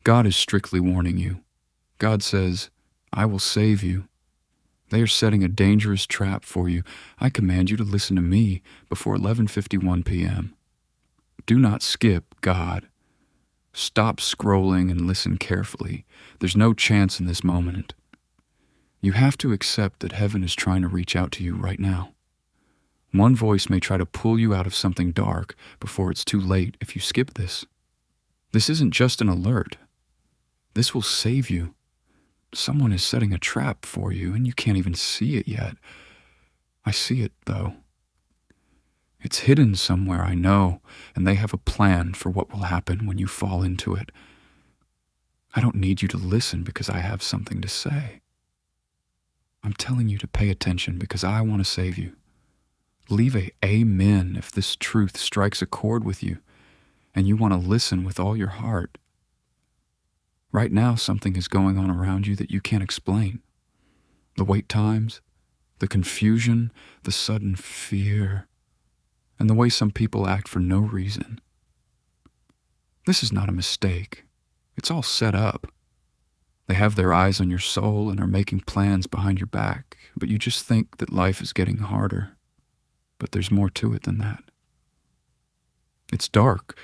God is strictly warning you. God says, I will save you. They are setting a dangerous trap for you. I command you to listen to me before 11:51 p.m. Do not skip God. Stop scrolling and listen carefully. There's no chance in this moment. You have to accept that heaven is trying to reach out to you right now. One voice may try to pull you out of something dark before it's too late if you skip this. This isn't just an alert. This will save you. Someone is setting a trap for you, and you can't even see it yet. I see it, though. It's hidden somewhere, I know, and they have a plan for what will happen when you fall into it. I don't need you to listen because I have something to say. I'm telling you to pay attention because I want to save you. Leave a amen if this truth strikes a chord with you, and you want to listen with all your heart. Right now, something is going on around you that you can't explain. The wait times, the confusion, the sudden fear, and the way some people act for no reason. This is not a mistake. It's all set up. They have their eyes on your soul and are making plans behind your back, but you just think that life is getting harder. But there's more to it than that. It's dark,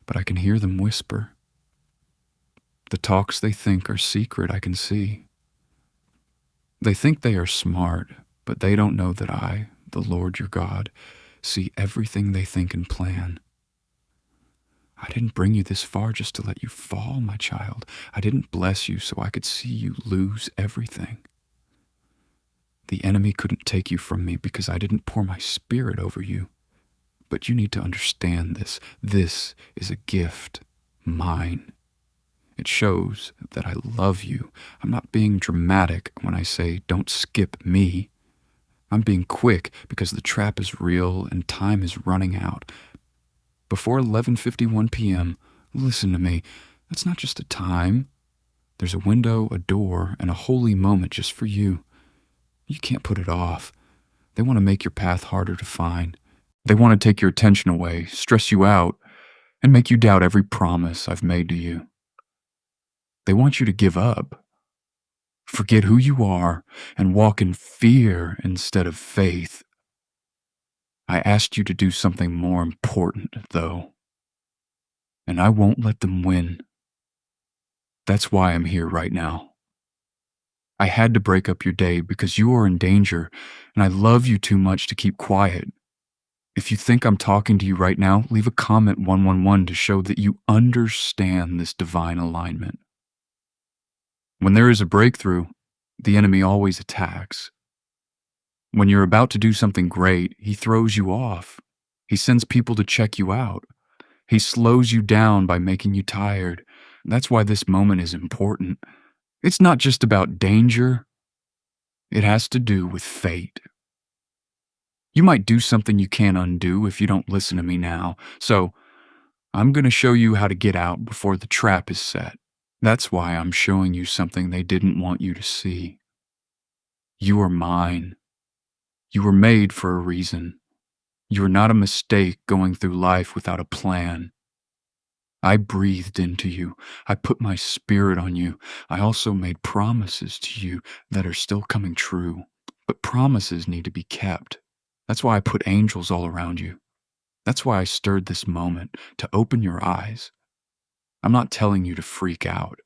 but I can hear them whisper. The talks they think are secret, I can see. They think they are smart, but they don't know that I, the Lord your God, see everything they think and plan. I didn't bring you this far just to let you fall, my child. I didn't bless you so I could see you lose everything. The enemy couldn't take you from me because I didn't pour my spirit over you. But you need to understand this. This is a gift, mine. It shows that I love you. I'm not being dramatic when I say don't skip me. I'm being quick because the trap is real and time is running out. Before 11:51 p.m., listen to me. That's not just a time. There's a window, a door, and a holy moment just for you. You can't put it off. They want to make your path harder to find. They want to take your attention away, stress you out, and make you doubt every promise I've made to you. They want you to give up, forget who you are, and walk in fear instead of faith. I asked you to do something more important, though, and I won't let them win. That's why I'm here right now. I had to break up your day because you are in danger, and I love you too much to keep quiet. If you think I'm talking to you right now, leave a comment 111 to show that you understand this divine alignment. When there is a breakthrough, the enemy always attacks. When you're about to do something great, he throws you off. He sends people to check you out. He slows you down by making you tired. That's why this moment is important. It's not just about danger. It has to do with fate. You might do something you can't undo if you don't listen to me now. So, I'm going to show you how to get out before the trap is set. That's why I'm showing you something they didn't want you to see. You are mine. You were made for a reason. You are not a mistake going through life without a plan. I breathed into you. I put my spirit on you. I also made promises to you that are still coming true. But promises need to be kept. That's why I put angels all around you. That's why I stirred this moment, to open your eyes. I'm not telling you to freak out.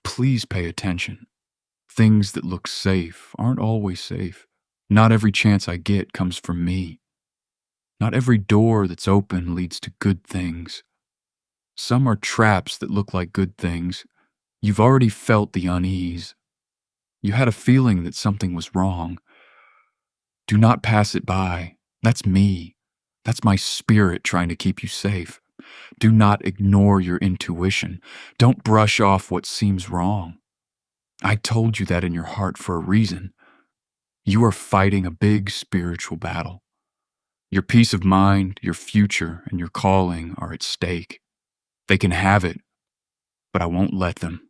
Please pay attention. Things that look safe aren't always safe. Not every chance I get comes from me. Not every door that's open leads to good things. Some are traps that look like good things. You've already felt the unease. You had a feeling that something was wrong. Do not pass it by. That's me. That's my spirit trying to keep you safe. Do not ignore your intuition. Don't brush off what seems wrong. I told you that in your heart for a reason. You are fighting a big spiritual battle. Your peace of mind, your future, and your calling are at stake. They can have it, but I won't let them.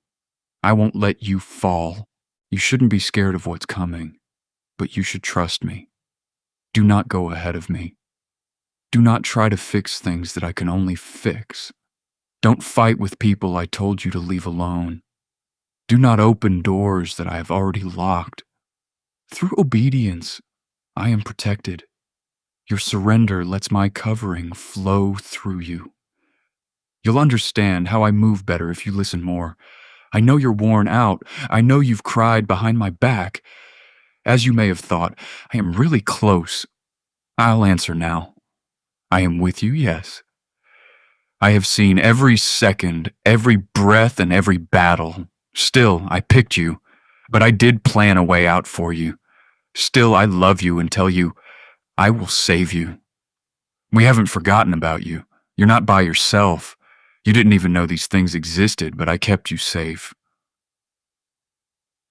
I won't let you fall. You shouldn't be scared of what's coming, but you should trust me. Do not go ahead of me. Do not try to fix things that I can only fix. Don't fight with people I told you to leave alone. Do not open doors that I have already locked. Through obedience, I am protected. Your surrender lets my covering flow through you. You'll understand how I move better if you listen more. I know you're worn out. I know you've cried behind my back. As you may have thought, I am really close. I'll answer now. I am with you, yes. I have seen every second, every breath, and every battle. Still, I picked you, but I did plan a way out for you. Still, I love you and tell you, I will save you. We haven't forgotten about you. You're not by yourself. You didn't even know these things existed, but I kept you safe.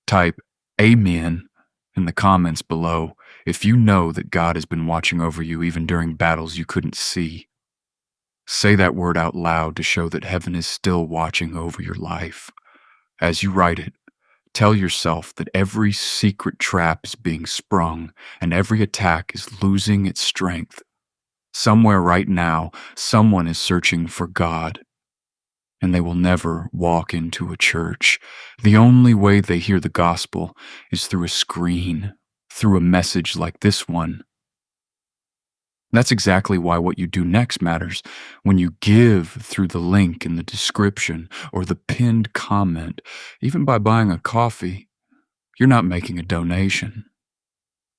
Type Amen in the comments below if you know that God has been watching over you even during battles you couldn't see. Say that word out loud to show that heaven is still watching over your life. As you write it, tell yourself that every secret trap is being sprung and every attack is losing its strength. Somewhere right now, someone is searching for God, and they will never walk into a church. The only way they hear the gospel is through a screen, through a message like this one. That's exactly why what you do next matters. When you give through the link in the description or the pinned comment, even by buying a coffee, you're not making a donation.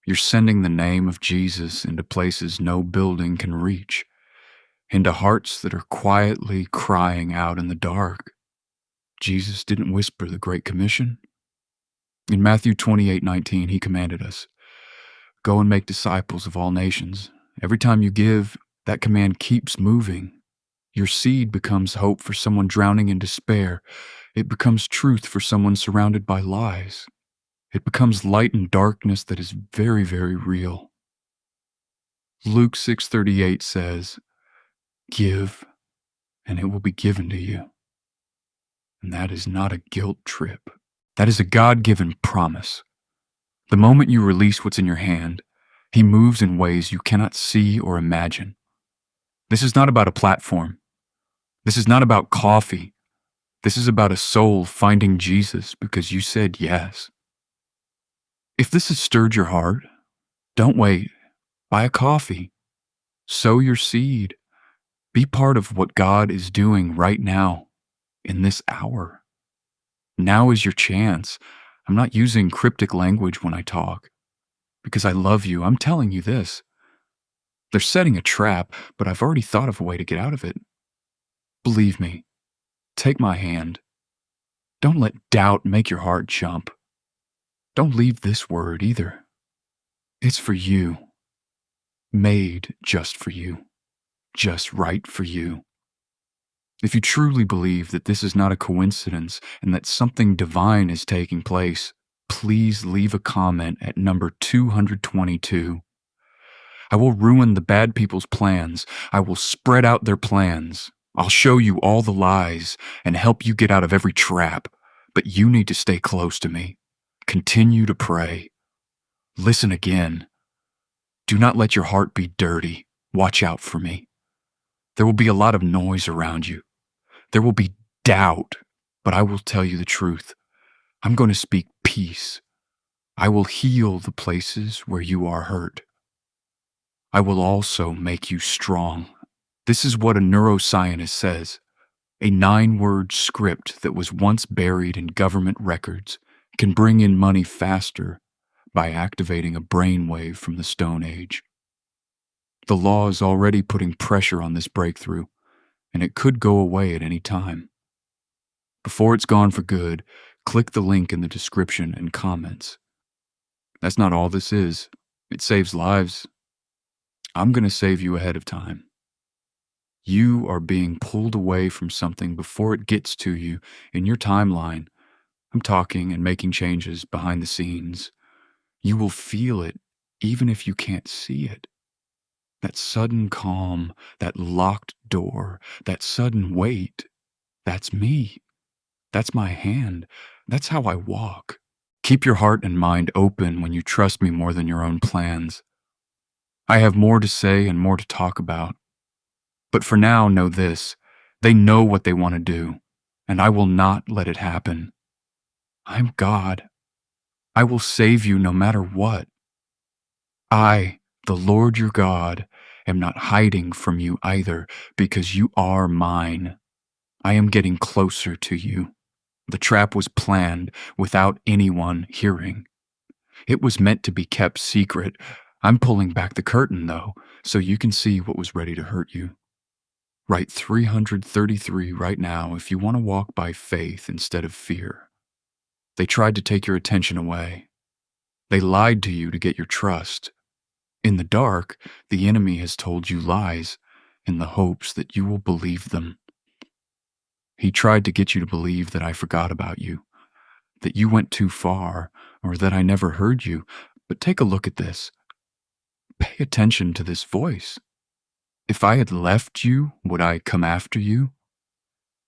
You're sending the name of Jesus into places no building can reach, into hearts that are quietly crying out in the dark. Jesus didn't whisper the Great Commission. In Matthew 28:19, he commanded us, "Go and make disciples of all nations." Every time you give, that command keeps moving. Your seed becomes hope for someone drowning in despair. It becomes truth for someone surrounded by lies. It becomes light in darkness that is very, very real. Luke 6:38 says, "Give, and it will be given to you." And that is not a guilt trip. That is a God-given promise. The moment you release what's in your hand, He moves in ways you cannot see or imagine. This is not about a platform. This is not about coffee. This is about a soul finding Jesus because you said yes. If this has stirred your heart, don't wait. Buy a coffee. Sow your seed. Be part of what God is doing right now, in this hour. Now is your chance. I'm not using cryptic language when I talk. Because I love you, I'm telling you this. They're setting a trap, but I've already thought of a way to get out of it. Believe me. Take my hand. Don't let doubt make your heart jump. Don't leave this word either. It's for you. Made just for you. Just right for you. If you truly believe that this is not a coincidence and that something divine is taking place, please leave a comment at number 222. I will ruin the bad people's plans. I will spread out their plans. I'll show you all the lies and help you get out of every trap. But you need to stay close to me. Continue to pray. Listen again. Do not let your heart be dirty. Watch out for me. There will be a lot of noise around you. There will be doubt, but I will tell you the truth. I'm going to speak peace. I will heal the places where you are hurt. I will also make you strong. This is what a neuroscientist says. A 9-word script that was once buried in government records can bring in money faster by activating a brainwave from the Stone Age. The law is already putting pressure on this breakthrough, and it could go away at any time. Before it's gone for good, click the link in the description and comments. That's not all this is. It saves lives. I'm going to save you ahead of time. You are being pulled away from something before it gets to you in your timeline. I'm talking and making changes behind the scenes. You will feel it even if you can't see it. That sudden calm, that locked door, that sudden wait, that's me. That's my hand. That's how I walk. Keep your heart and mind open when you trust me more than your own plans. I have more to say and more to talk about. But for now, know this. They know what they want to do, and I will not let it happen. I'm God. I will save you no matter what. I, the Lord your God, am not hiding from you either, because you are mine. I am getting closer to you. The trap was planned without anyone hearing. It was meant to be kept secret. I'm pulling back the curtain, though, so you can see what was ready to hurt you. Write 333 right now if you want to walk by faith instead of fear. They tried to take your attention away. They lied to you to get your trust. In the dark, the enemy has told you lies in the hopes that you will believe them. He tried to get you to believe that I forgot about you, that you went too far, or that I never heard you. But take a look at this. Pay attention to this voice. If I had left you, would I come after you?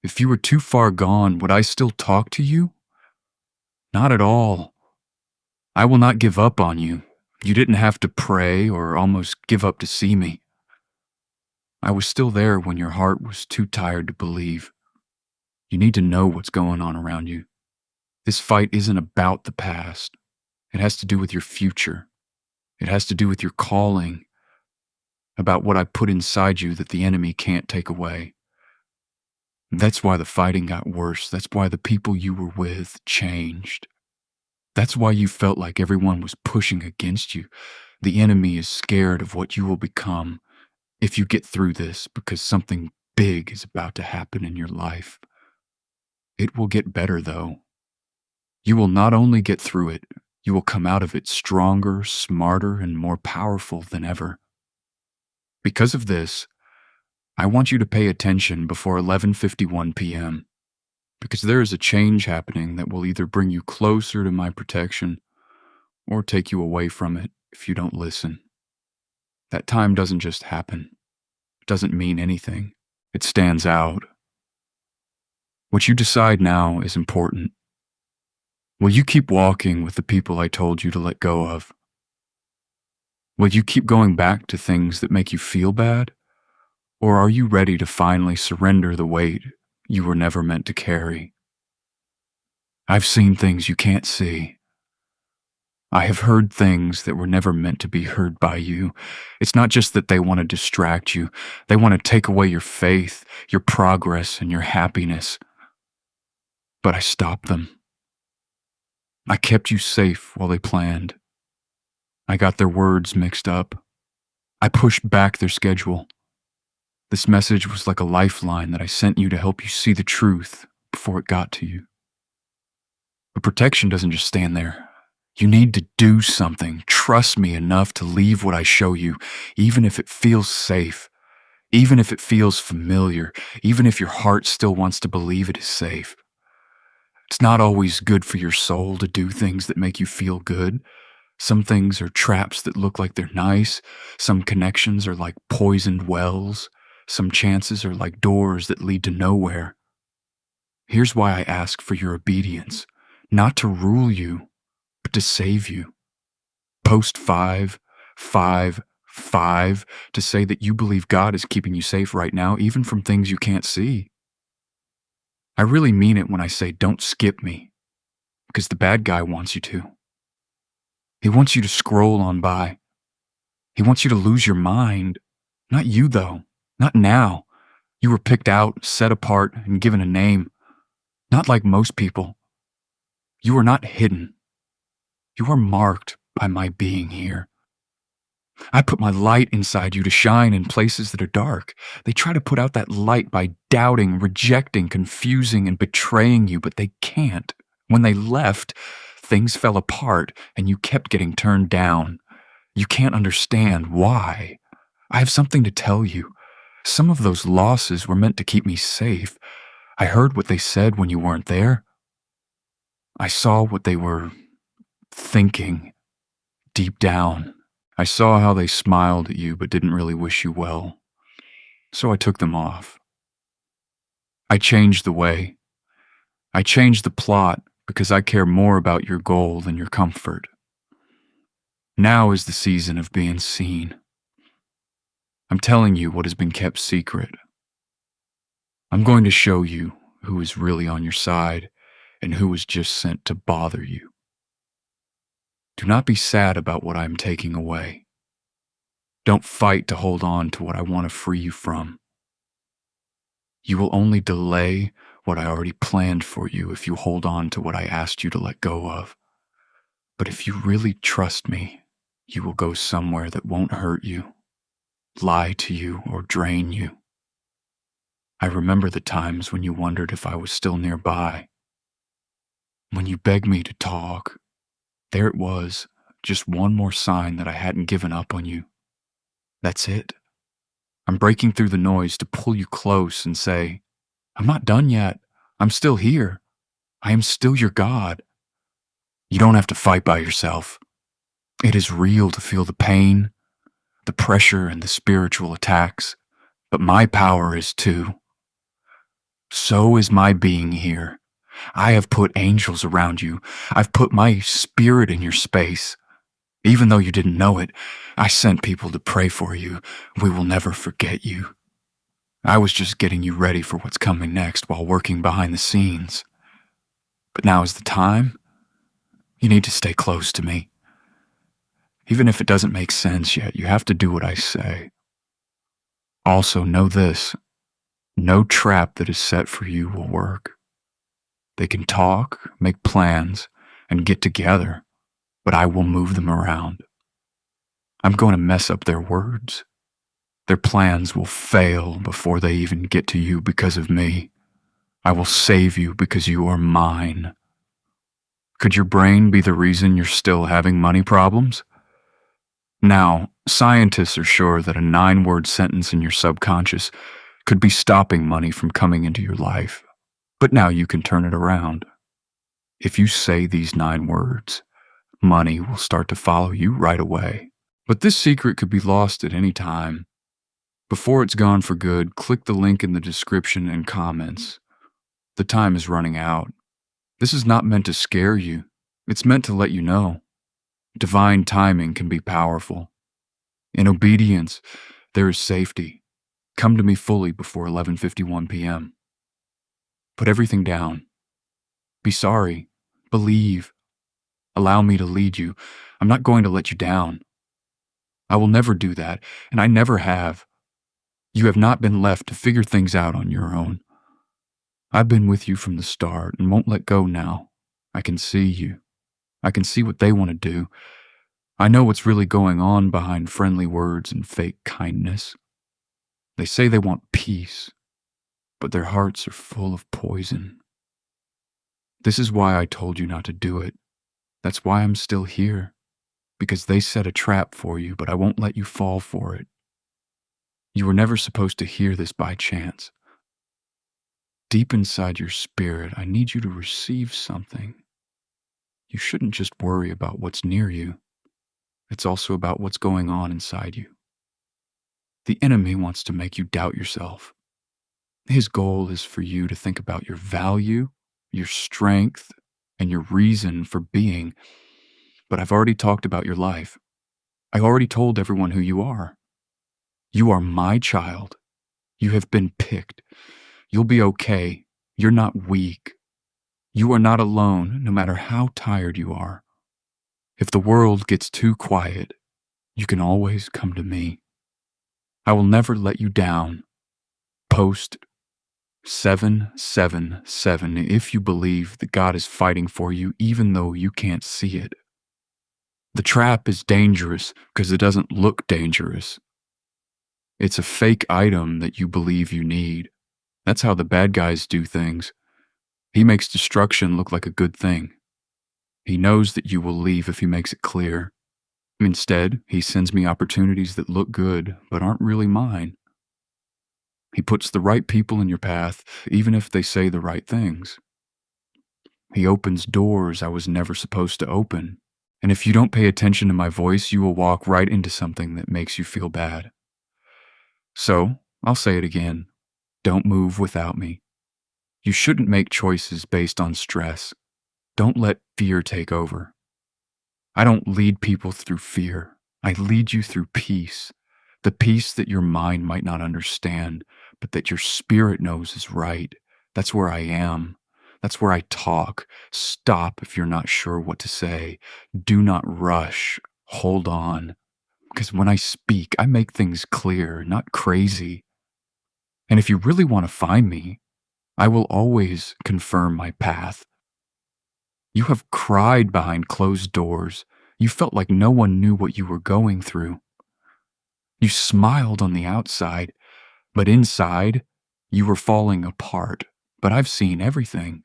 If you were too far gone, would I still talk to you? Not at all. I will not give up on you. You didn't have to pray or almost give up to see me. I was still there when your heart was too tired to believe. You need to know what's going on around you. This fight isn't about the past. It has to do with your future. It has to do with your calling, about what I put inside you that the enemy can't take away. That's why the fighting got worse. That's why the people you were with changed. That's why you felt like everyone was pushing against you. The enemy is scared of what you will become if you get through this, because something big is about to happen in your life. It will get better, though. You will not only get through it, you will come out of it stronger, smarter, and more powerful than ever. Because of this, I want you to pay attention before 11:51 p.m., because there is a change happening that will either bring you closer to my protection or take you away from it if you don't listen. That time doesn't just happen. It doesn't mean anything. It stands out. What you decide now is important. Will you keep walking with the people I told you to let go of? Will you keep going back to things that make you feel bad? Or are you ready to finally surrender the weight you were never meant to carry? I've seen things you can't see. I have heard things that were never meant to be heard by you. It's not just that they want to distract you. They want to take away your faith, your progress, and your happiness. But I stopped them. I kept you safe while they planned. I got their words mixed up. I pushed back their schedule. This message was like a lifeline that I sent you to help you see the truth before it got to you. But protection doesn't just stand there. You need to do something. Trust me enough to leave what I show you, even if it feels safe, even if it feels familiar, even if your heart still wants to believe it is safe. It's not always good for your soul to do things that make you feel good. Some things are traps that look like they're nice. Some connections are like poisoned wells. Some chances are like doors that lead to nowhere. Here's why I ask for your obedience, not to rule you, but to save you. Post 555 to say that you believe God is keeping you safe right now, even from things you can't see. I really mean it when I say don't skip me, because the bad guy wants you to. He wants you to scroll on by. He wants you to lose your mind. Not you, though. Not now. You were picked out, set apart, and given a name. Not like most people. You are not hidden. You are marked by my being here. I put my light inside you to shine in places that are dark. They try to put out that light by doubting, rejecting, confusing, and betraying you, but they can't. When they left, things fell apart and you kept getting turned down. You can't understand why. I have something to tell you. Some of those losses were meant to keep me safe. I heard what they said when you weren't there. I saw what they were thinking deep down. I saw how they smiled at you but didn't really wish you well. So I took them off. I changed the way. I changed the plot because I care more about your goal than your comfort. Now is the season of being seen. I'm telling you what has been kept secret. I'm going to show you who is really on your side and who was just sent to bother you. Do not be sad about what I am taking away. Don't fight to hold on to what I want to free you from. You will only delay what I already planned for you if you hold on to what I asked you to let go of. But if you really trust me, you will go somewhere that won't hurt you, lie to you, or drain you. I remember the times when you wondered if I was still nearby. When you begged me to talk, there it was, just one more sign that I hadn't given up on you. That's it. I'm breaking through the noise to pull you close and say, I'm not done yet. I'm still here. I am still your God. You don't have to fight by yourself. It is real to feel the pain, the pressure, and the spiritual attacks, but my power is too. So is my being here. I have put angels around you. I've put my spirit in your space. Even though you didn't know it, I sent people to pray for you. We will never forget you. I was just getting you ready for what's coming next while working behind the scenes. But now is the time. You need to stay close to me. Even if it doesn't make sense yet, you have to do what I say. Also, know this. No trap that is set for you will work. They can talk, make plans, and get together, but I will move them around. I'm going to mess up their words. Their plans will fail before they even get to you because of me. I will save you because you are mine. Could your brain be the reason you're still having money problems? Now, scientists are sure that a 9-word sentence in your subconscious could be stopping money from coming into your life. But now you can turn it around. If you say these 9 words, money will start to follow you right away. But this secret could be lost at any time. Before it's gone for good, click the link in the description and comments. The time is running out. This is not meant to scare you. It's meant to let you know. Divine timing can be powerful. In obedience, there is safety. Come to me fully before 11:51 p.m. Put everything down. Be sorry. Believe. Allow me to lead you. I'm not going to let you down. I will never do that, and I never have. You have not been left to figure things out on your own. I've been with you from the start and won't let go now. I can see you. I can see what they want to do. I know what's really going on behind friendly words and fake kindness. They say they want peace, but their hearts are full of poison. This is why I told you not to do it. That's why I'm still here. Because they set a trap for you, but I won't let you fall for it. You were never supposed to hear this by chance. Deep inside your spirit, I need you to receive something. You shouldn't just worry about what's near you. It's also about what's going on inside you. The enemy wants to make you doubt yourself. His goal is for you to think about your value, your strength, and your reason for being. But I've already talked about your life. I already told everyone who you are. You are my child. You have been picked. You'll be okay. You're not weak. You are not alone, no matter how tired you are. If the world gets too quiet, you can always come to me. I will never let you down. Post 777 if you believe that God is fighting for you, even though you can't see it. The trap is dangerous because it doesn't look dangerous. It's a fake item that you believe you need. That's how the bad guys do things. He makes destruction look like a good thing. He knows that you will leave if he makes it clear. Instead, he sends me opportunities that look good but aren't really mine. He puts the right people in your path, even if they say the right things. He opens doors I was never supposed to open. And if you don't pay attention to my voice, you will walk right into something that makes you feel bad. So, I'll say it again. Don't move without me. You shouldn't make choices based on stress. Don't let fear take over. I don't lead people through fear. I lead you through peace. The peace that your mind might not understand, but that your spirit knows is right. That's where I am. That's where I talk. Stop if you're not sure what to say. Do not rush. Hold on. Because when I speak, I make things clear, not crazy. And if you really want to find me, I will always confirm my path. You have cried behind closed doors. You felt like no one knew what you were going through. You smiled on the outside, but inside, you were falling apart. But I've seen everything.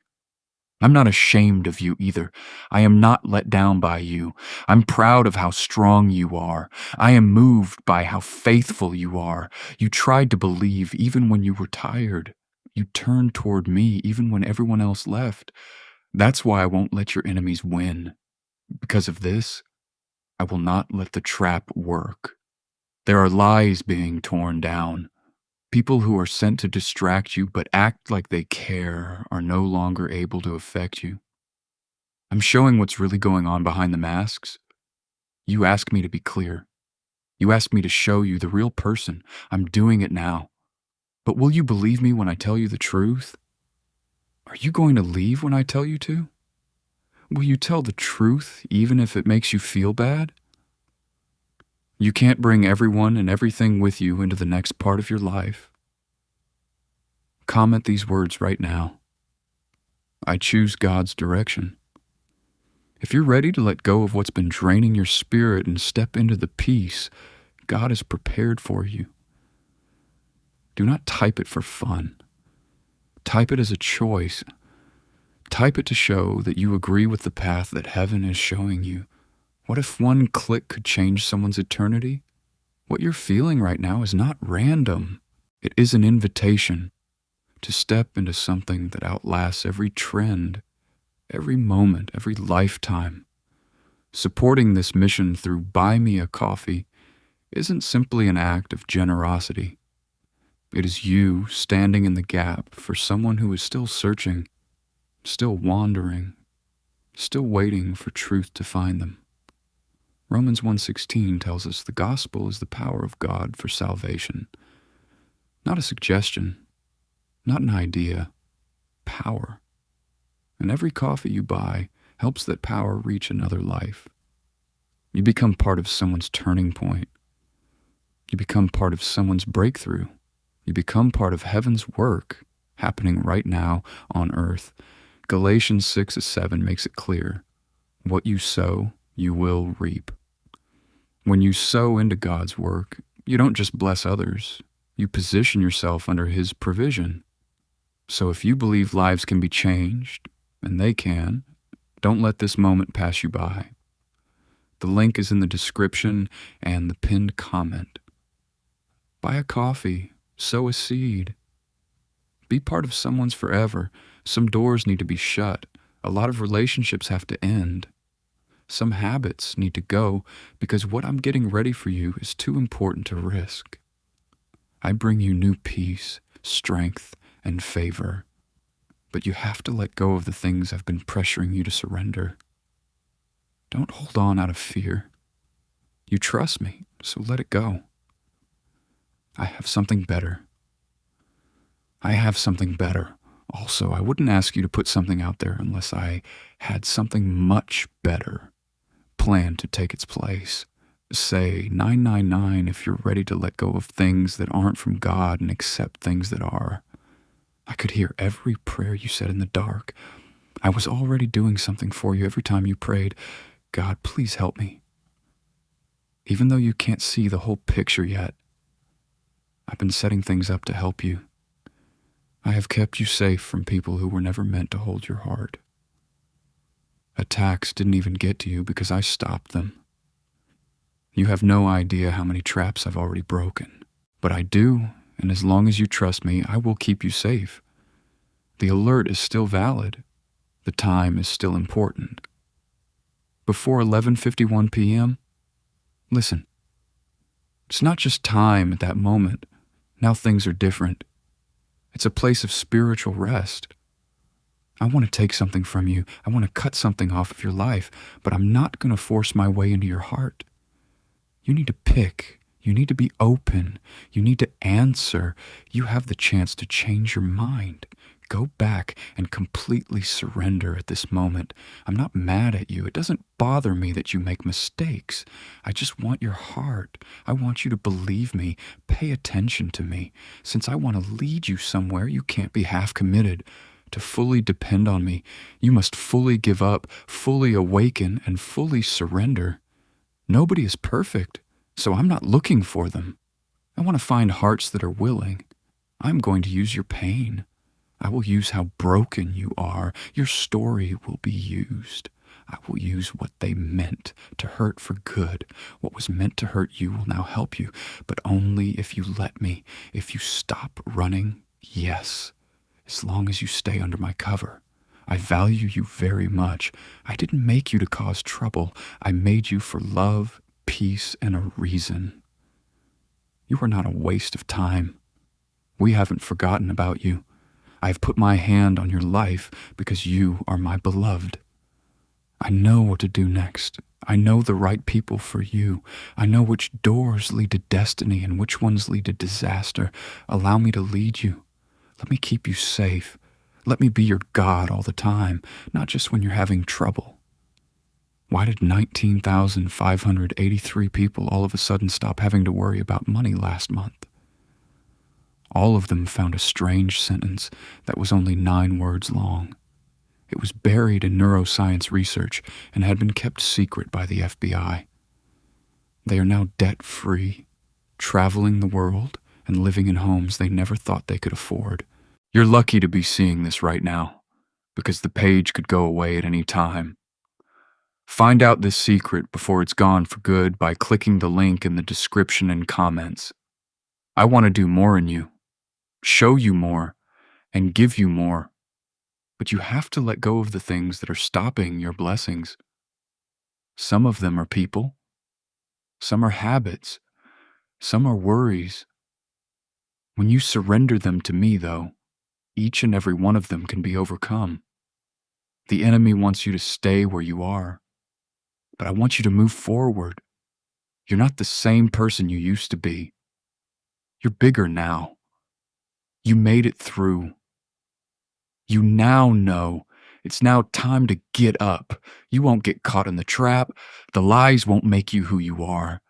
I'm not ashamed of you either. I am not let down by you. I'm proud of how strong you are. I am moved by how faithful you are. You tried to believe even when you were tired. You turned toward me even when everyone else left. That's why I won't let your enemies win. Because of this, I will not let the trap work. There are lies being torn down. People who are sent to distract you but act like they care are no longer able to affect you. I'm showing what's really going on behind the masks. You ask me to be clear. You ask me to show you the real person. I'm doing it now. But will you believe me when I tell you the truth? Are you going to leave when I tell you to? Will you tell the truth even if it makes you feel bad? You can't bring everyone and everything with you into the next part of your life. Comment these words right now. I choose God's direction. If you're ready to let go of what's been draining your spirit and step into the peace God has prepared for you, do not type it for fun. Type it as a choice. Type it to show that you agree with the path that heaven is showing you. What if one click could change someone's eternity? What you're feeling right now is not random. It is an invitation to step into something that outlasts every trend, every moment, every lifetime. Supporting this mission through Buy Me a Coffee isn't simply an act of generosity. It is you standing in the gap for someone who is still searching, still wandering, still waiting for truth to find them. Romans 1:16 tells us the gospel is the power of God for salvation. Not a suggestion, not an idea, power. And every coffee you buy helps that power reach another life. You become part of someone's turning point. You become part of someone's breakthrough. You become part of heaven's work happening right now on earth. Galatians 6:7 makes it clear. What you sow, you will reap. When you sow into God's work, you don't just bless others, you position yourself under His provision. So if you believe lives can be changed, and they can, don't let this moment pass you by. The link is in the description and the pinned comment. Buy a coffee, sow a seed. Be part of someone's forever. Some doors need to be shut. A lot of relationships have to end. Some habits need to go because what I'm getting ready for you is too important to risk. I bring you new peace, strength, and favor. But you have to let go of the things I've been pressuring you to surrender. Don't hold on out of fear. You trust me, so let it go. I have something better. I have something better. Also, I wouldn't ask you to put something out there unless I had something much better planned to take its place. Say 999 if you're ready to let go of things that aren't from God and accept things that are. I could hear every prayer you said in the dark. I was already doing something for you every time you prayed. God, please help me. Even though you can't see the whole picture yet, I've been setting things up to help you. I have kept you safe from people who were never meant to hold your heart. Attacks didn't even get to you because I stopped them. You have no idea how many traps I've already broken. But I do, and as long as you trust me, I will keep you safe. The alert is still valid. The time is still important. Before 11:51 p.m., listen. It's not just time at that moment. Now things are different. It's a place of spiritual rest. I want to take something from you. I want to cut something off of your life, but I'm not going to force my way into your heart. You need to pick. You need to be open. You need to answer. You have the chance to change your mind. Go back and completely surrender at this moment. I'm not mad at you. It doesn't bother me that you make mistakes. I just want your heart. I want you to believe me. Pay attention to me. Since I want to lead you somewhere, you can't be half committed. To fully depend on me, you must fully give up, fully awaken, and fully surrender. Nobody is perfect, so I'm not looking for them. I want to find hearts that are willing. I'm going to use your pain. I will use how broken you are. Your story will be used. I will use what they meant to hurt for good. What was meant to hurt you will now help you, but only if you let me. If you stop running, yes, as long as you stay under my cover. I value you very much. I didn't make you to cause trouble. I made you for love, peace, and a reason. You are not a waste of time. We haven't forgotten about you. I have put my hand on your life because you are my beloved. I know what to do next. I know the right people for you. I know which doors lead to destiny and which ones lead to disaster. Allow me to lead you. Let me keep you safe. Let me be your God all the time, not just when you're having trouble. Why did 19,583 people all of a sudden stop having to worry about money last month? All of them found a strange sentence that was only 9 words long. It was buried in neuroscience research and had been kept secret by the FBI. They are now debt-free, traveling the world and living in homes they never thought they could afford. You're lucky to be seeing this right now, because the page could go away at any time. Find out this secret before it's gone for good by clicking the link in the description and comments. I want to do more in you, show you more, and give you more. But you have to let go of the things that are stopping your blessings. Some of them are people. Some are habits. Some are worries. When you surrender them to me, though, each and every one of them can be overcome. The enemy wants you to stay where you are, but I want you to move forward. You're not the same person you used to be. You're bigger now. You made it through. You now know. It's now time to get up. You won't get caught in the trap. The lies won't make you who you are.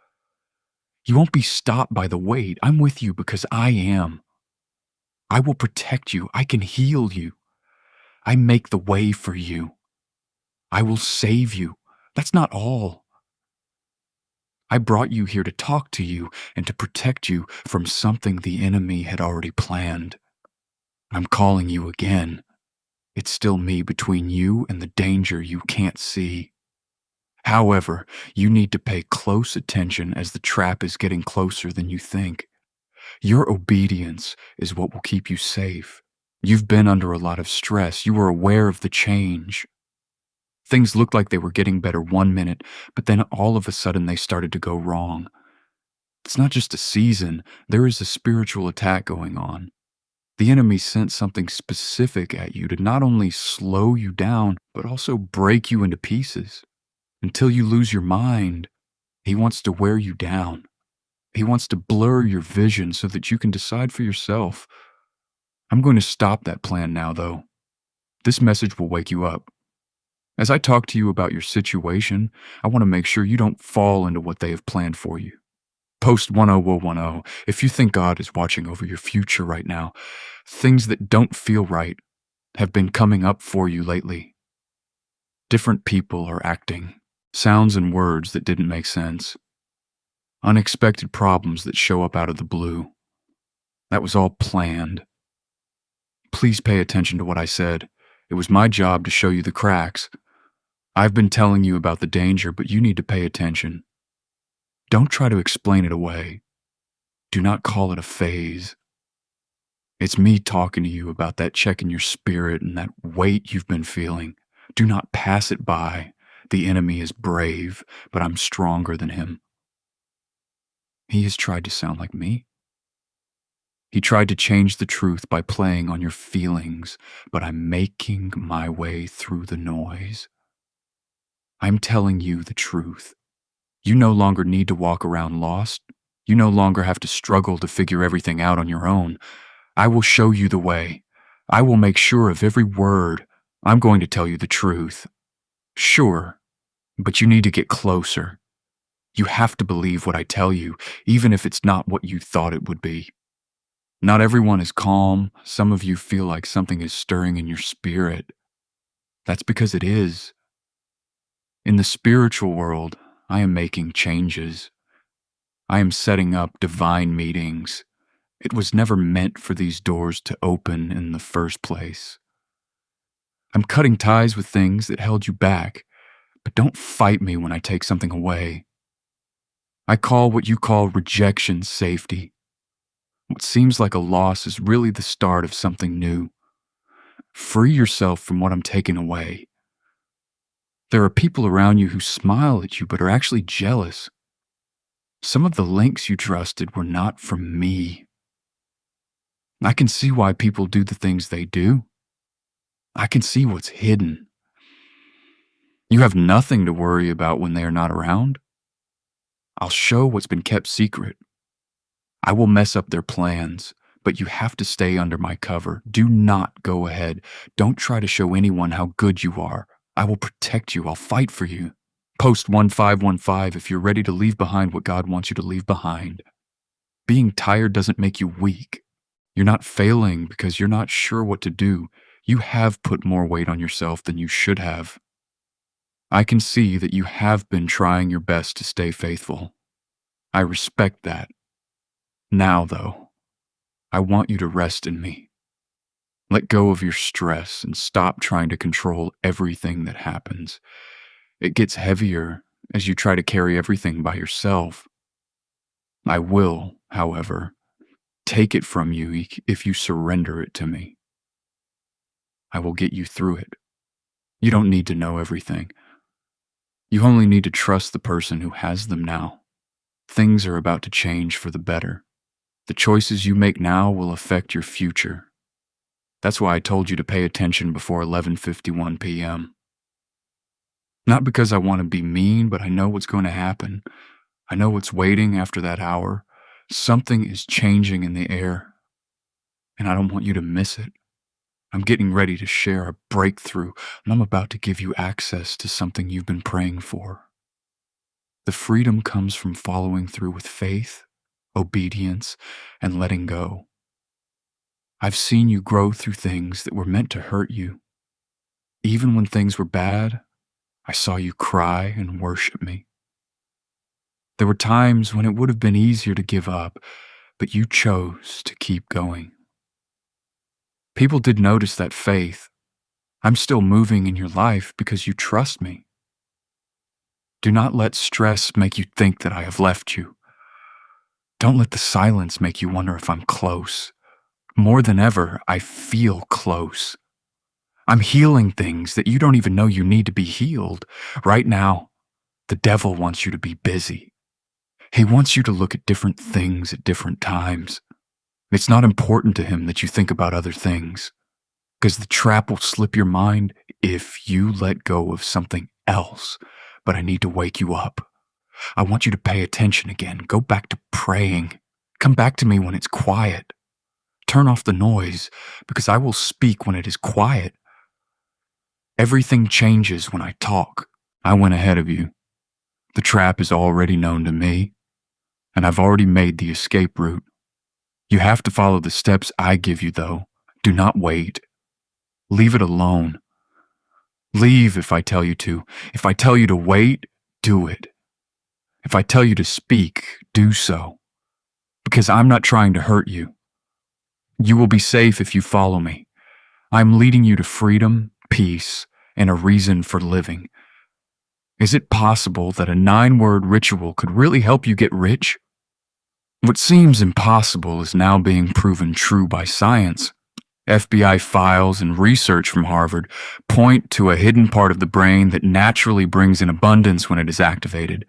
You won't be stopped by the weight. I'm with you because I am. I will protect you. I can heal you. I make the way for you. I will save you. That's not all. I brought you here to talk to you and to protect you from something the enemy had already planned. I'm calling you again. It's still me between you and the danger you can't see. However, you need to pay close attention as the trap is getting closer than you think. Your obedience is what will keep you safe. You've been under a lot of stress. You were aware of the change. Things looked like they were getting better 1 minute, but then all of a sudden they started to go wrong. It's not just a season. There is a spiritual attack going on. The enemy sent something specific at you to not only slow you down, but also break you into pieces. Until you lose your mind, he wants to wear you down. He wants to blur your vision so that you can decide for yourself. I'm going to stop that plan now, though. This message will wake you up. As I talk to you about your situation, I want to make sure you don't fall into what they have planned for you. Post 10010 if you think God is watching over your future right now. Things that don't feel right have been coming up for you lately. Different people are acting. Sounds and words that didn't make sense. Unexpected problems that show up out of the blue. That was all planned. Please pay attention to what I said. It was my job to show you the cracks. I've been telling you about the danger, but you need to pay attention. Don't try to explain it away. Do not call it a phase. It's me talking to you about that check in your spirit and that weight you've been feeling. Do not pass it by. The enemy is brave, but I'm stronger than him. He has tried to sound like me. He tried to change the truth by playing on your feelings, but I'm making my way through the noise. I'm telling you the truth. You no longer need to walk around lost. You no longer have to struggle to figure everything out on your own. I will show you the way. I will make sure of every word. I'm going to tell you the truth. Sure, but you need to get closer. You have to believe what I tell you, even if it's not what you thought it would be. Not everyone is calm. Some of you feel like something is stirring in your spirit. That's because it is. In the spiritual world, I am making changes. I am setting up divine meetings. It was never meant for these doors to open in the first place. I'm cutting ties with things that held you back, but don't fight me when I take something away. I call what you call rejection safety. What seems like a loss is really the start of something new. Free yourself from what I'm taking away. There are people around you who smile at you but are actually jealous. Some of the links you trusted were not from me. I can see why people do the things they do. I can see what's hidden. You have nothing to worry about when they are not around. I'll show what's been kept secret. I will mess up their plans, but you have to stay under my cover. Do not go ahead. Don't try to show anyone how good you are. I will protect you. I'll fight for you. Post 1515 if you're ready to leave behind what God wants you to leave behind. Being tired doesn't make you weak. You're not failing because you're not sure what to do. You have put more weight on yourself than you should have. I can see that you have been trying your best to stay faithful. I respect that. Now, though, I want you to rest in me. Let go of your stress and stop trying to control everything that happens. It gets heavier as you try to carry everything by yourself. I will, however, take it from you if you surrender it to me. I will get you through it. You don't need to know everything. You only need to trust the person who has them now. Things are about to change for the better. The choices you make now will affect your future. That's why I told you to pay attention before 11:51 p.m. Not because I want to be mean, but I know what's going to happen. I know what's waiting after that hour. Something is changing in the air, and I don't want you to miss it. I'm getting ready to share a breakthrough, and I'm about to give you access to something you've been praying for. The freedom comes from following through with faith, obedience, and letting go. I've seen you grow through things that were meant to hurt you. Even when things were bad, I saw you cry and worship me. There were times when it would have been easier to give up, but you chose to keep going. People did notice that faith. I'm still moving in your life because you trust me. Do not let stress make you think that I have left you. Don't let the silence make you wonder if I'm close. More than ever, I feel close. I'm healing things that you don't even know you need to be healed. Right now, the devil wants you to be busy. He wants you to look at different things at different times. It's not important to him that you think about other things, because the trap will slip your mind if you let go of something else. But I need to wake you up. I want you to pay attention again. Go back to praying. Come back to me when it's quiet. Turn off the noise, because I will speak when it is quiet. Everything changes when I talk. I went ahead of you. The trap is already known to me, and I've already made the escape route. You have to follow the steps I give you, though. Do not wait. Leave it alone. Leave if I tell you to. If I tell you to wait, do it. If I tell you to speak, do so. Because I'm not trying to hurt you. You will be safe if you follow me. I'm leading you to freedom, peace, and a reason for living. Is it possible that a 9-word ritual could really help you get rich? What seems impossible is now being proven true by science. FBI files and research from Harvard point to a hidden part of the brain that naturally brings in abundance when it is activated.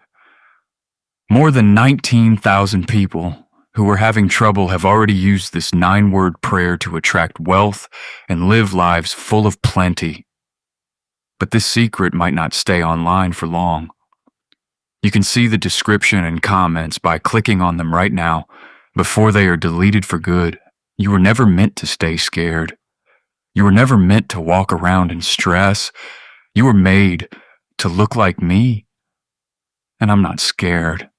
More than 19,000 people who were having trouble have already used this 9-word prayer to attract wealth and live lives full of plenty. But this secret might not stay online for long. You can see the description and comments by clicking on them right now, before they are deleted for good. You were never meant to stay scared. You were never meant to walk around in stress. You were made to look like me, and I'm not scared.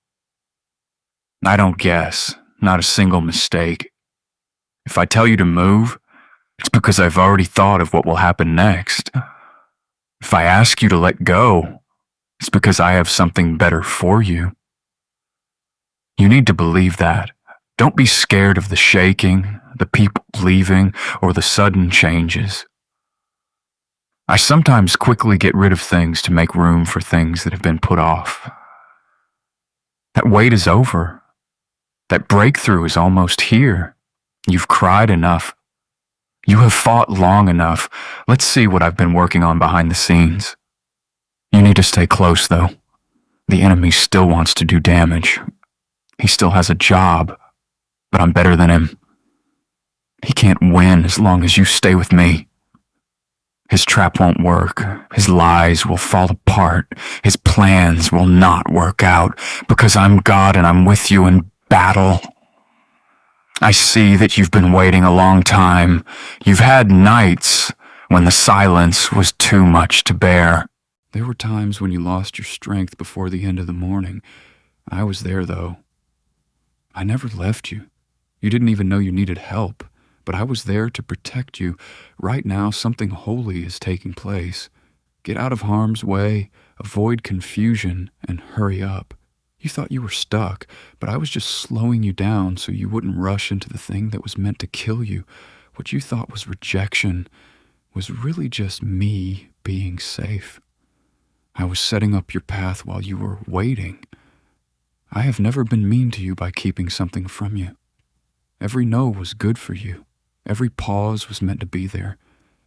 I don't guess, not a single mistake. If I tell you to move, it's because I've already thought of what will happen next. If I ask you to let go, it's because I have something better for you. You need to believe that. Don't be scared of the shaking, the people leaving, or the sudden changes. I sometimes quickly get rid of things to make room for things that have been put off. That wait is over. That breakthrough is almost here. You've cried enough. You have fought long enough. Let's see what I've been working on behind the scenes. You need to stay close, though. The enemy still wants to do damage. He still has a job, but I'm better than him. He can't win as long as you stay with me. His trap won't work. His lies will fall apart. His plans will not work out because I'm God and I'm with you in battle. I see that you've been waiting a long time. You've had nights when the silence was too much to bear. There were times when you lost your strength before the end of the morning. I was there, though. I never left you. You didn't even know you needed help, but I was there to protect you. Right now, something holy is taking place. Get out of harm's way, avoid confusion, and hurry up. You thought you were stuck, but I was just slowing you down so you wouldn't rush into the thing that was meant to kill you. What you thought was rejection was really just me being safe. I was setting up your path while you were waiting. I have never been mean to you by keeping something from you. Every no was good for you. Every pause was meant to be there.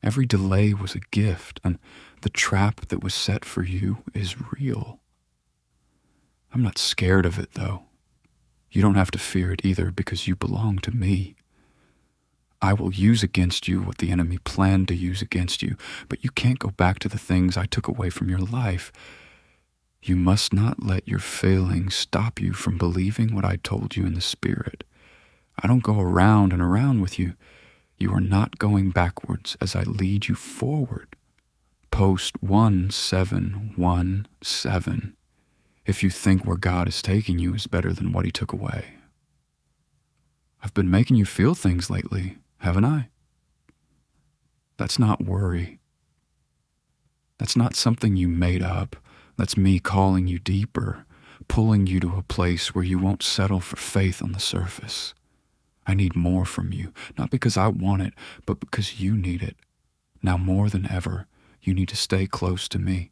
Every delay was a gift, and the trap that was set for you is real. I'm not scared of it, though. You don't have to fear it either because you belong to me. I will use against you what the enemy planned to use against you, but you can't go back to the things I took away from your life. You must not let your failings stop you from believing what I told you in the Spirit. I don't go around and around with you. You are not going backwards as I lead you forward. Post 1717. If you think where God is taking you is better than what he took away. I've been making you feel things lately, haven't I? That's not worry. That's not something you made up. That's me calling you deeper, pulling you to a place where you won't settle for faith on the surface. I need more from you, not because I want it, but because you need it. Now more than ever, you need to stay close to me.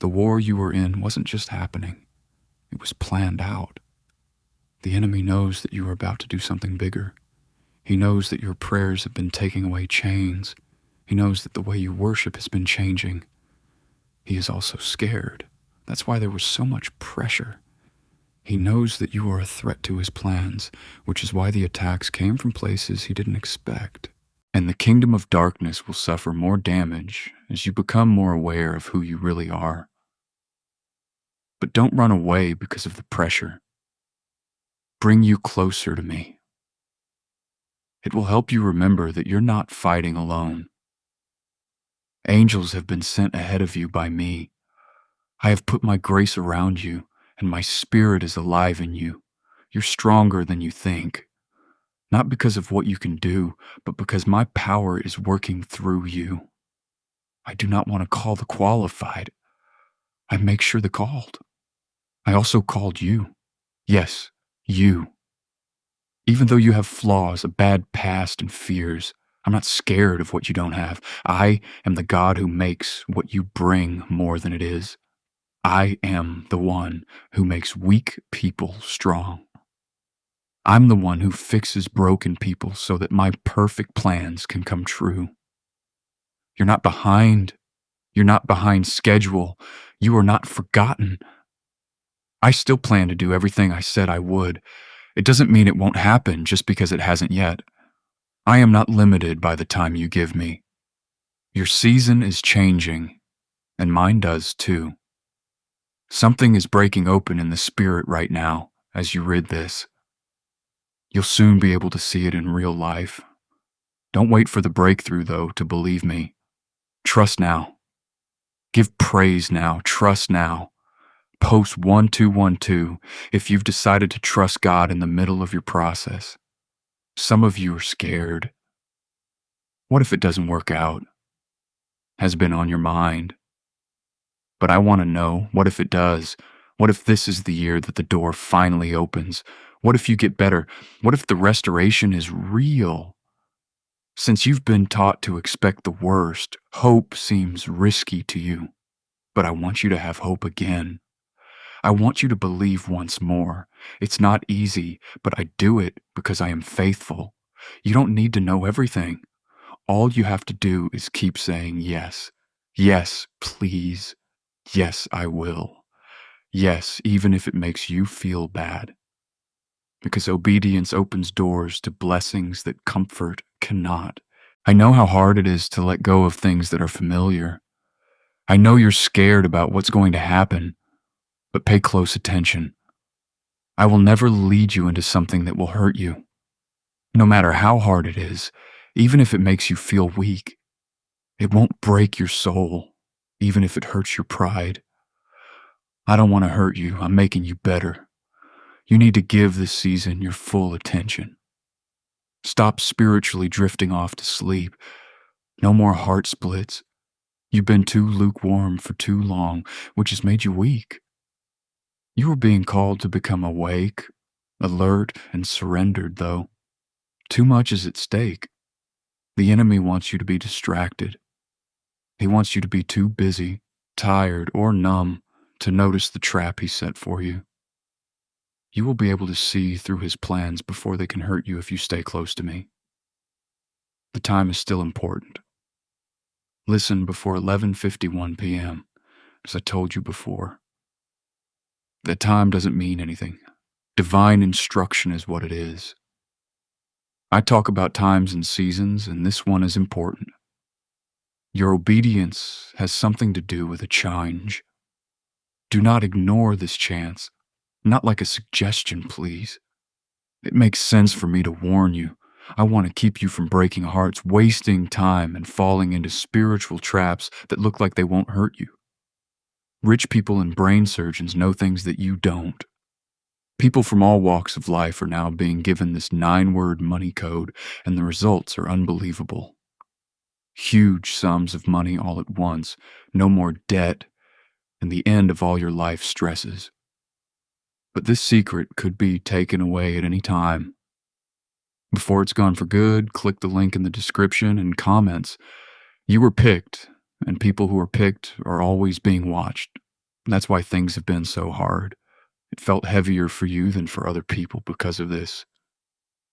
The war you were in wasn't just happening. It was planned out. The enemy knows that you are about to do something bigger. He knows that your prayers have been taking away chains. He knows that the way you worship has been changing. He is also scared. That's why there was so much pressure. He knows that you are a threat to his plans, which is why the attacks came from places he didn't expect. And the kingdom of darkness will suffer more damage as you become more aware of who you really are. But don't run away because of the pressure. Bring you closer to me. It will help you remember that you're not fighting alone. Angels have been sent ahead of you by me. I have put my grace around you, and my spirit is alive in you. You're stronger than you think. Not because of what you can do, but because my power is working through you. I do not want to call the qualified. I make sure the called. I also called you. Yes, you. Even though you have flaws, a bad past, and fears, I'm not scared of what you don't have. I am the God who makes what you bring more than it is. I am the one who makes weak people strong. I'm the one who fixes broken people so that my perfect plans can come true. You're not behind. You're not behind schedule. You are not forgotten. I still plan to do everything I said I would. It doesn't mean it won't happen just because it hasn't yet. I am not limited by the time you give me. Your season is changing, and mine does too. Something is breaking open in the spirit right now as you read this. You'll soon be able to see it in real life. Don't wait for the breakthrough, though, to believe me. Trust now. Give praise now. Trust now. Post 1212 if you've decided to trust God in the middle of your process. Some of you are scared. What if it doesn't work out? Has been on your mind. But I want to know, what if it does? What if this is the year that the door finally opens? What if you get better? What if the restoration is real? Since you've been taught to expect the worst, hope seems risky to you. But I want you to have hope again. I want you to believe once more. It's not easy, but I do it because I am faithful. You don't need to know everything. All you have to do is keep saying yes. Yes, please. Yes, I will. Yes, even if it makes you feel bad. Because obedience opens doors to blessings that comfort cannot. I know how hard it is to let go of things that are familiar. I know you're scared about what's going to happen, but pay close attention. I will never lead you into something that will hurt you. No matter how hard it is, even if it makes you feel weak, it won't break your soul, even if it hurts your pride. I don't want to hurt you. I'm making you better. You need to give this season your full attention. Stop spiritually drifting off to sleep. No more heart splits. You've been too lukewarm for too long, which has made you weak. You are being called to become awake, alert, and surrendered, though. Too much is at stake. The enemy wants you to be distracted. He wants you to be too busy, tired, or numb to notice the trap he set for you. You will be able to see through his plans before they can hurt you if you stay close to me. The time is still important. Listen before 11:51 p.m., as I told you before. That time doesn't mean anything. Divine instruction is what it is. I talk about times and seasons, and this one is important. Your obedience has something to do with a change. Do not ignore this chance. Not like a suggestion, please. It makes sense for me to warn you. I want to keep you from breaking hearts, wasting time, and falling into spiritual traps that look like they won't hurt you. Rich people and brain surgeons know things that you don't. People from all walks of life are now being given this 9-word money code, and the results are unbelievable. Huge sums of money all at once, no more debt, and the end of all your life stresses. But this secret could be taken away at any time. Before it's gone for good, click the link in the description and comments. You were picked, and people who are picked are always being watched. That's why things have been so hard. It felt heavier for you than for other people because of this.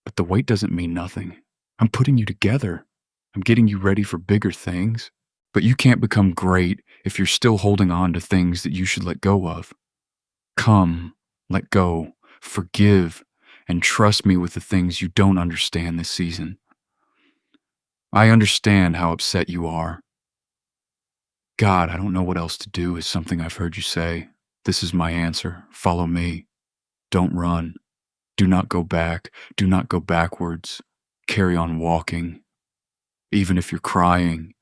But the weight doesn't mean nothing. I'm putting you together. I'm getting you ready for bigger things. But you can't become great if you're still holding on to things that you should let go of. Come, let go, forgive, and trust me with the things you don't understand this season. I understand how upset you are. God, I don't know what else to do is something I've heard you say. This is my answer. Follow me. Don't run. Do not go back. Do not go backwards. Carry on walking. Even if you're crying,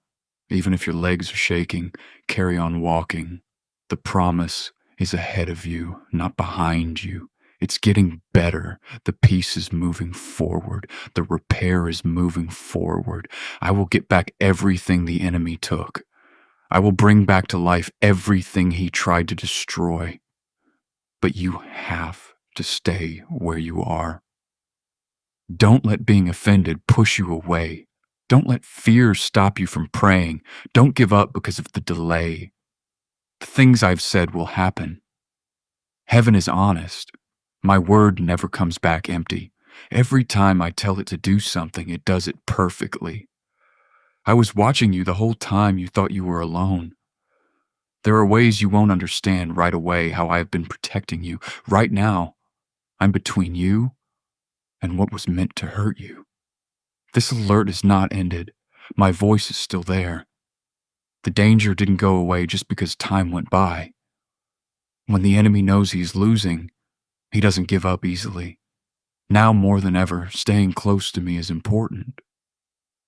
even if your legs are shaking, carry on walking. The promise is ahead of you, not behind you. It's getting better. The peace is moving forward. The repair is moving forward. I will get back everything the enemy took. I will bring back to life everything he tried to destroy. But you have to stay where you are. Don't let being offended push you away. Don't let fear stop you from praying. Don't give up because of the delay. The things I've said will happen. Heaven is honest. My word never comes back empty. Every time I tell it to do something, it does it perfectly. I was watching you the whole time you thought you were alone. There are ways you won't understand right away how I have been protecting you. Right now, I'm between you and what was meant to hurt you. This alert is not ended. My voice is still there. The danger didn't go away just because time went by. When the enemy knows he's losing, he doesn't give up easily. Now more than ever, staying close to me is important.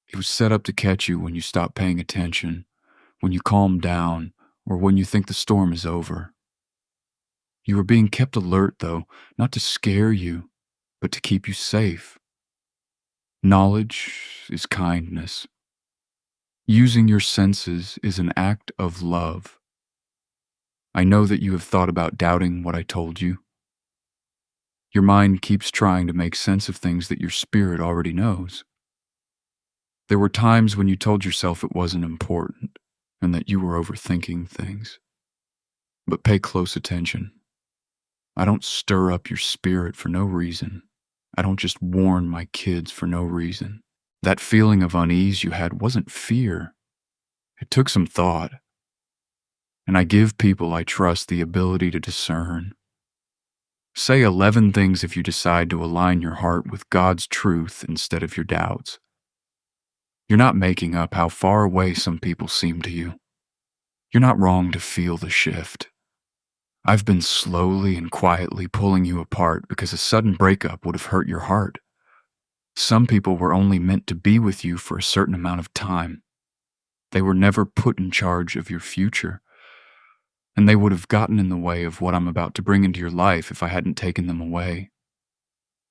He was set up to catch you when you stop paying attention, when you calm down, or when you think the storm is over. You are being kept alert, though, not to scare you, but to keep you safe. Knowledge is kindness. Using your senses is an act of love. I know that you have thought about doubting what I told you. Your mind keeps trying to make sense of things that your spirit already knows. There were times when you told yourself it wasn't important and that you were overthinking things. But pay close attention. I don't stir up your spirit for no reason. I don't just warn my kids for no reason. That feeling of unease you had wasn't fear. It took some thought. And I give people I trust the ability to discern. Say 11 things if you decide to align your heart with God's truth instead of your doubts. You're not making up how far away some people seem to you. You're not wrong to feel the shift. I've been slowly and quietly pulling you apart because a sudden breakup would have hurt your heart. Some people were only meant to be with you for a certain amount of time. They were never put in charge of your future. And they would have gotten in the way of what I'm about to bring into your life if I hadn't taken them away.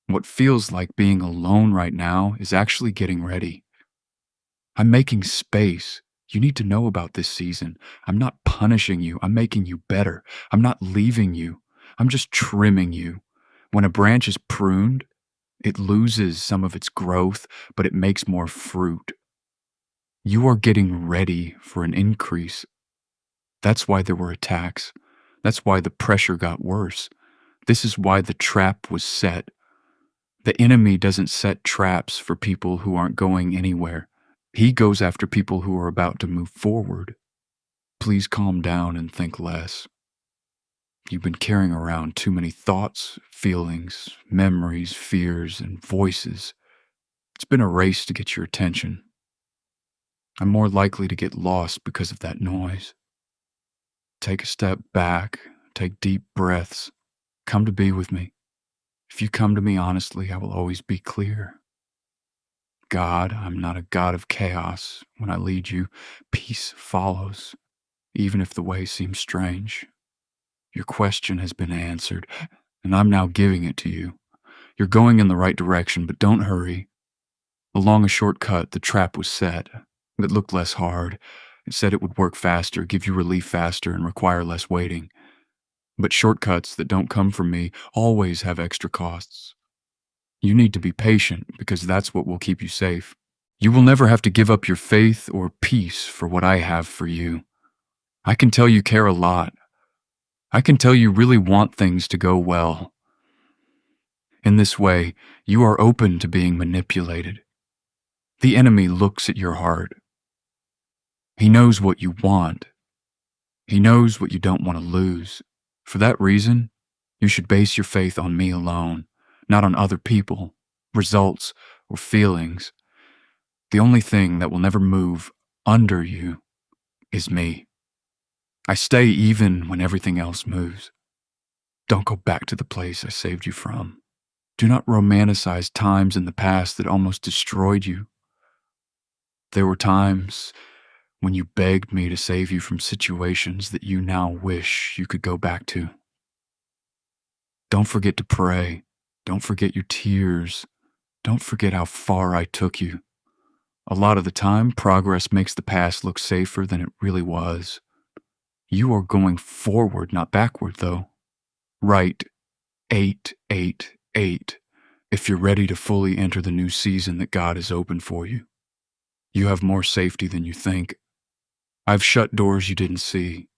What feels like being alone right now is actually getting ready. I'm making space. You need to know about this season. I'm not punishing you. I'm making you better. I'm not leaving you. I'm just trimming you. When a branch is pruned, it loses some of its growth, but it makes more fruit. You are getting ready for an increase. That's why there were attacks. That's why the pressure got worse. This is why the trap was set. The enemy doesn't set traps for people who aren't going anywhere. He goes after people who are about to move forward. Please calm down and think less. You've been carrying around too many thoughts, feelings, memories, fears, and voices. It's been a race to get your attention. I'm more likely to get lost because of that noise. Take a step back, take deep breaths. Come to be with me. If you come to me honestly, I will always be clear. God, I'm not a God of chaos. When I lead you, peace follows, even if the way seems strange. Your question has been answered, and I'm now giving it to you. You're going in the right direction, but don't hurry. Along a shortcut, the trap was set. It looked less hard. It said it would work faster, give you relief faster, and require less waiting. But shortcuts that don't come from me always have extra costs. You need to be patient because that's what will keep you safe. You will never have to give up your faith or peace for what I have for you. I can tell you care a lot. I can tell you really want things to go well. In this way, you are open to being manipulated. The enemy looks at your heart. He knows what you want. He knows what you don't want to lose. For that reason, you should base your faith on me alone, not on other people, results, or feelings. The only thing that will never move under you is me. I stay even when everything else moves. Don't go back to the place I saved you from. Do not romanticize times in the past that almost destroyed you. There were times when you begged me to save you from situations that you now wish you could go back to. Don't forget to pray. Don't forget your tears. Don't forget how far I took you. A lot of the time, progress makes the past look safer than it really was. You are going forward, not backward, though. Write 888 if you're ready to fully enter the new season that God has opened for you. You have more safety than you think. I've shut doors you didn't see.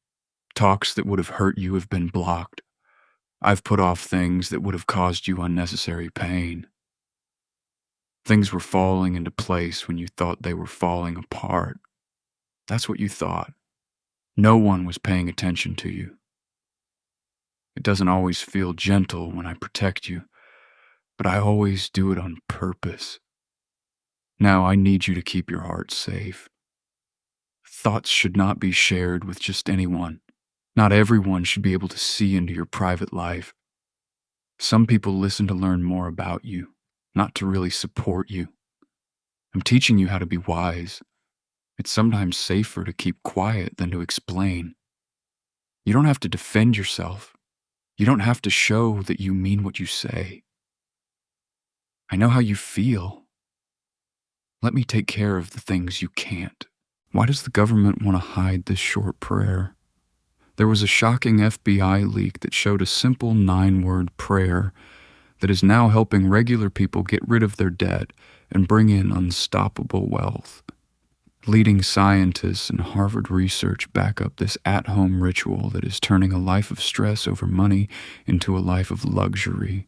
Talks that would have hurt you have been blocked. I've put off things that would have caused you unnecessary pain. Things were falling into place when you thought they were falling apart. That's what you thought. No one was paying attention to you. It doesn't always feel gentle when I protect you, but I always do it on purpose. Now I need you to keep your heart safe. Thoughts should not be shared with just anyone. Not everyone should be able to see into your private life. Some people listen to learn more about you, not to really support you. I'm teaching you how to be wise. It's sometimes safer to keep quiet than to explain. You don't have to defend yourself. You don't have to show that you mean what you say. I know how you feel. Let me take care of the things you can't. Why does the government want to hide this short prayer? There was a shocking FBI leak that showed a simple 9-word prayer that is now helping regular people get rid of their debt and bring in unstoppable wealth. Leading scientists and Harvard research back up this at-home ritual that is turning a life of stress over money into a life of luxury.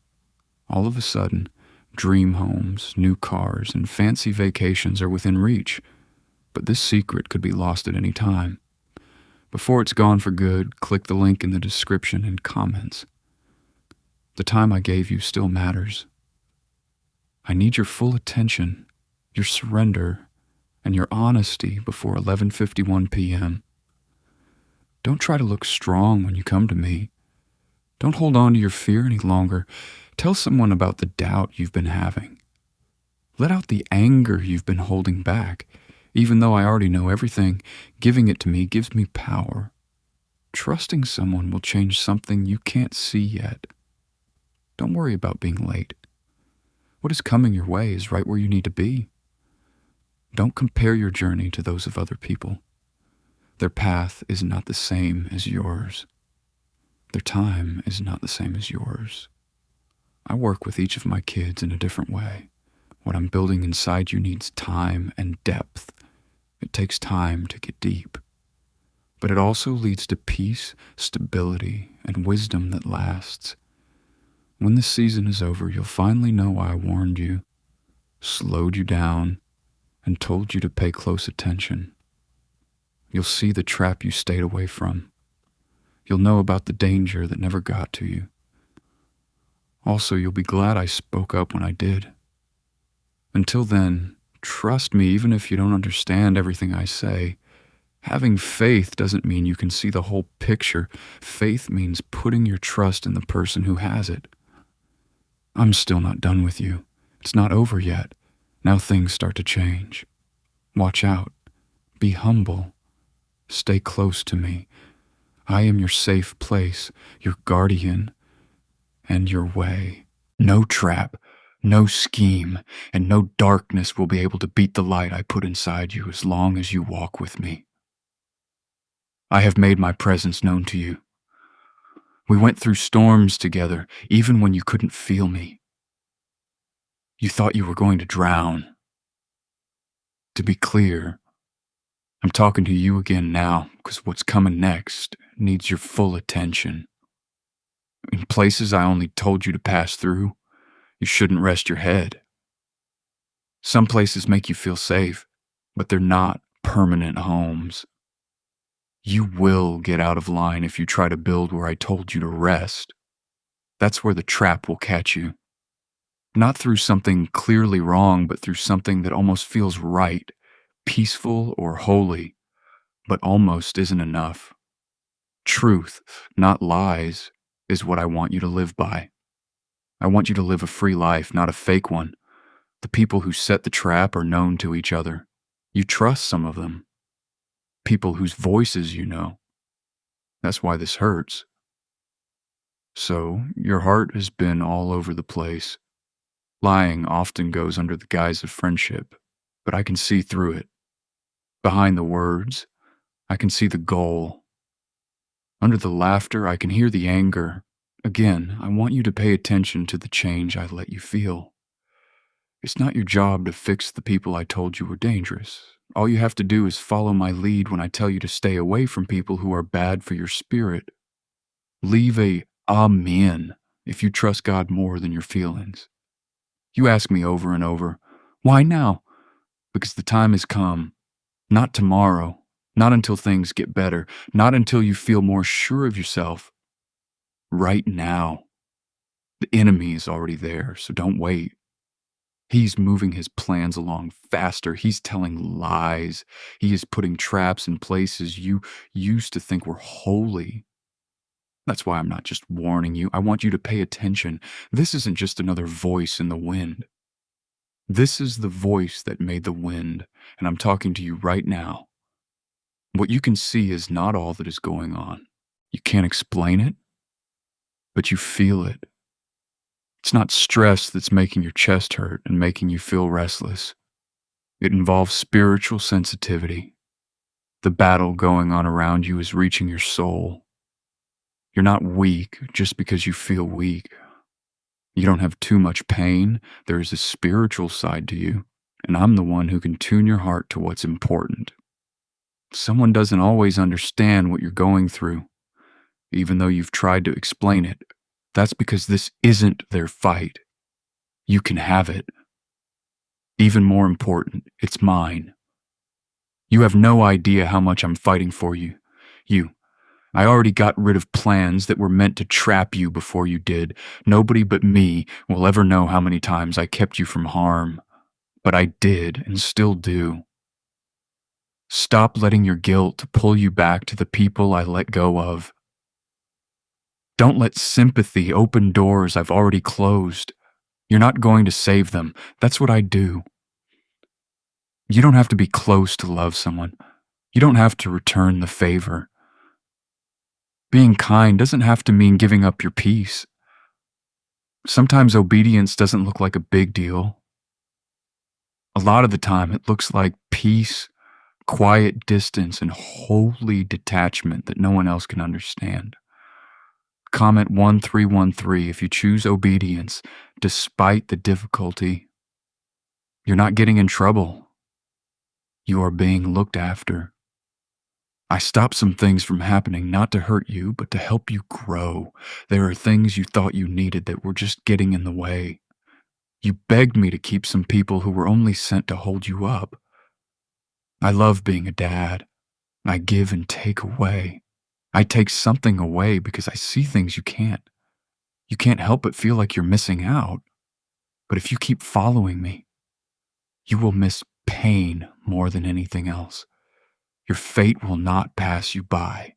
All of a sudden, dream homes, new cars, and fancy vacations are within reach. But this secret could be lost at any time. Before it's gone for good, click the link in the description and comments. The time I gave you still matters. I need your full attention, your surrender, and your honesty before 11:51 p.m. Don't try to look strong when you come to me. Don't hold on to your fear any longer. Tell someone about the doubt you've been having. Let out the anger you've been holding back. Even though I already know everything, giving it to me gives me power. Trusting someone will change something you can't see yet. Don't worry about being late. What is coming your way is right where you need to be. Don't compare your journey to those of other people. Their path is not the same as yours. Their time is not the same as yours. I work with each of my kids in a different way. What I'm building inside you needs time and depth. It takes time to get deep. But it also leads to peace, stability, and wisdom that lasts. When this season is over, you'll finally know why I warned you, slowed you down, and told you to pay close attention. You'll see the trap you stayed away from. You'll know about the danger that never got to you. Also, you'll be glad I spoke up when I did. Until then, trust me, even if you don't understand everything I say. Having faith doesn't mean you can see the whole picture. Faith means putting your trust in the person who has it. I'm still not done with you. It's not over yet. Now things start to change. Watch out. Be humble. Stay close to me. I am your safe place, your guardian, and your way. No trap, no scheme, and no darkness will be able to beat the light I put inside you as long as you walk with me. I have made my presence known to you. We went through storms together, even when you couldn't feel me. You thought you were going to drown. To be clear, I'm talking to you again now, because what's coming next needs your full attention. In places I only told you to pass through, you shouldn't rest your head. Some places make you feel safe, but they're not permanent homes. You will get out of line if you try to build where I told you to rest. That's where the trap will catch you. Not through something clearly wrong, but through something that almost feels right, peaceful or holy, but almost isn't enough. Truth, not lies, is what I want you to live by. I want you to live a free life, not a fake one. The people who set the trap are known to each other. You trust some of them. People whose voices you know. That's why this hurts. So, your heart has been all over the place. Lying often goes under the guise of friendship, but I can see through it. Behind the words, I can see the goal. Under the laughter, I can hear the anger. Again, I want you to pay attention to the change I let you feel. It's not your job to fix the people I told you were dangerous. All you have to do is follow my lead when I tell you to stay away from people who are bad for your spirit. Leave a amen if you trust God more than your feelings. You ask me over and over, why now? Because the time has come. Not tomorrow. Not until things get better. Not until you feel more sure of yourself. Right now. The enemy is already there, so don't wait. He's moving his plans along faster. He's telling lies. He is putting traps in places you used to think were holy. That's why I'm not just warning you. I want you to pay attention. This isn't just another voice in the wind. This is the voice that made the wind, and I'm talking to you right now. What you can see is not all that is going on. You can't explain it, but you feel it. It's not stress that's making your chest hurt and making you feel restless. It involves spiritual sensitivity. The battle going on around you is reaching your soul. You're not weak just because you feel weak. You don't have too much pain. There is a spiritual side to you, and I'm the one who can tune your heart to what's important. Someone doesn't always understand what you're going through, even though you've tried to explain it. That's because this isn't their fight. You can have it. Even more important, it's mine. You have no idea how much I'm fighting for you. I already got rid of plans that were meant to trap you before you did. Nobody but me will ever know how many times I kept you from harm. But I did and still do. Stop letting your guilt pull you back to the people I let go of. Don't let sympathy open doors I've already closed. You're not going to save them. That's what I do. You don't have to be close to love someone. You don't have to return the favor. Being kind doesn't have to mean giving up your peace. Sometimes obedience doesn't look like a big deal. A lot of the time, it looks like peace, quiet distance, and holy detachment that no one else can understand. Comment 1313 if you choose obedience despite the difficulty. You're not getting in trouble. You are being looked after. I stopped some things from happening not to hurt you, but to help you grow. There are things you thought you needed that were just getting in the way. You begged me to keep some people who were only sent to hold you up. I love being a dad. I give and take away. I take something away because I see things you can't. You can't help but feel like you're missing out. But if you keep following me, you will miss pain more than anything else. Your fate will not pass you by.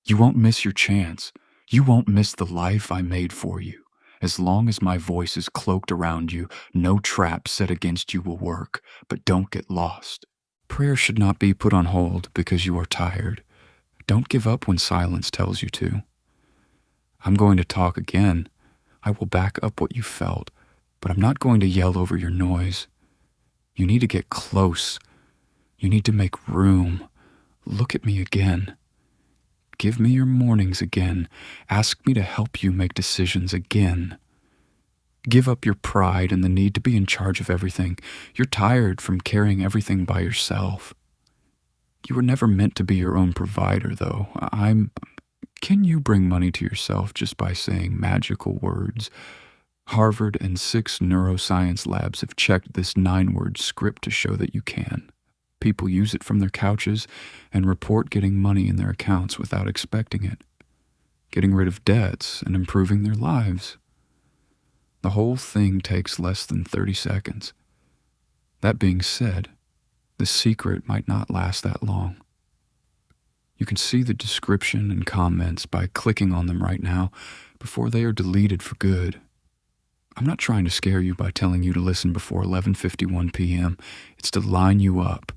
You won't miss your chance. You won't miss the life I made for you. As long as my voice is cloaked around you, no trap set against you will work, but don't get lost. Prayer should not be put on hold because you are tired. Don't give up when silence tells you to. I'm going to talk again. I will back up what you felt, but I'm not going to yell over your noise. You need to get close. You need to make room. Look at me again. Give me your mornings again. Ask me to help you make decisions again. Give up your pride and the need to be in charge of everything. You're tired from carrying everything by yourself. You were never meant to be your own provider, though. Can you bring money to yourself just by saying magical words? Harvard and 6 neuroscience labs have checked this 9-word script to show that you can. People use it from their couches and report getting money in their accounts without expecting it, getting rid of debts and improving their lives. The whole thing takes less than 30 seconds. That being said, the secret might not last that long. You can see the description and comments by clicking on them right now before they are deleted for good. I'm not trying to scare you by telling you to listen before 11:51 p.m. It's to line you up.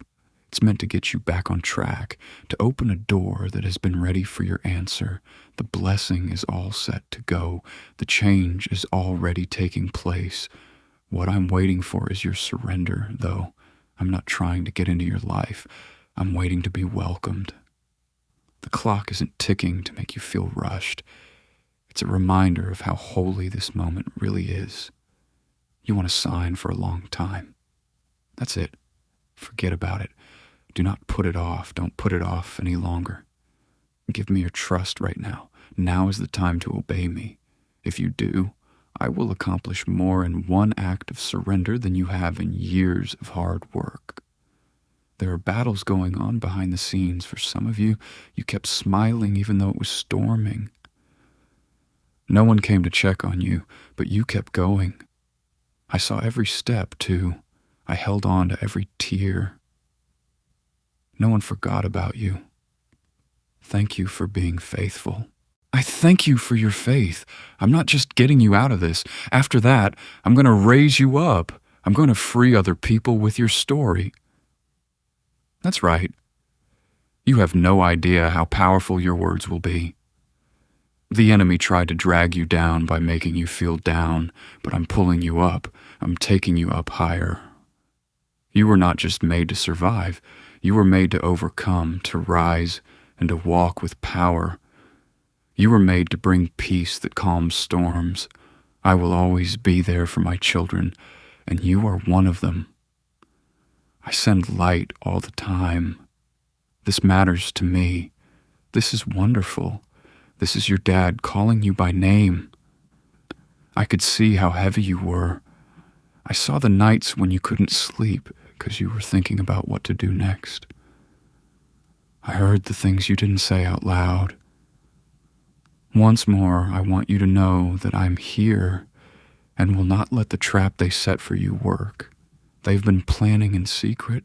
It's meant to get you back on track, to open a door that has been ready for your answer. The blessing is all set to go. The change is already taking place. What I'm waiting for is your surrender, though. I'm not trying to get into your life. I'm waiting to be welcomed. The clock isn't ticking to make you feel rushed. It's a reminder of how holy this moment really is. You want to sign for a long time. That's it. Forget about it. Do not put it off. Don't put it off any longer. Give me your trust right now. Now is the time to obey me. If you do, I will accomplish more in one act of surrender than you have in years of hard work. There are battles going on behind the scenes. For some of you, you kept smiling even though it was storming. No one came to check on you, but you kept going. I saw every step, too. I held on to every tear. No one forgot about you. Thank you for being faithful. I thank you for your faith. I'm not just getting you out of this. After that, I'm going to raise you up. I'm going to free other people with your story. That's right. You have no idea how powerful your words will be. The enemy tried to drag you down by making you feel down, but I'm pulling you up. I'm taking you up higher. You were not just made to survive. You were made to overcome, to rise, and to walk with power. You were made to bring peace that calms storms. I will always be there for my children, and you are one of them. I send light all the time. This matters to me. This is wonderful. This is your dad calling you by name. I could see how heavy you were. I saw the nights when you couldn't sleep because you were thinking about what to do next. I heard the things you didn't say out loud. Once more, I want you to know that I'm here and will not let the trap they set for you work. They've been planning in secret.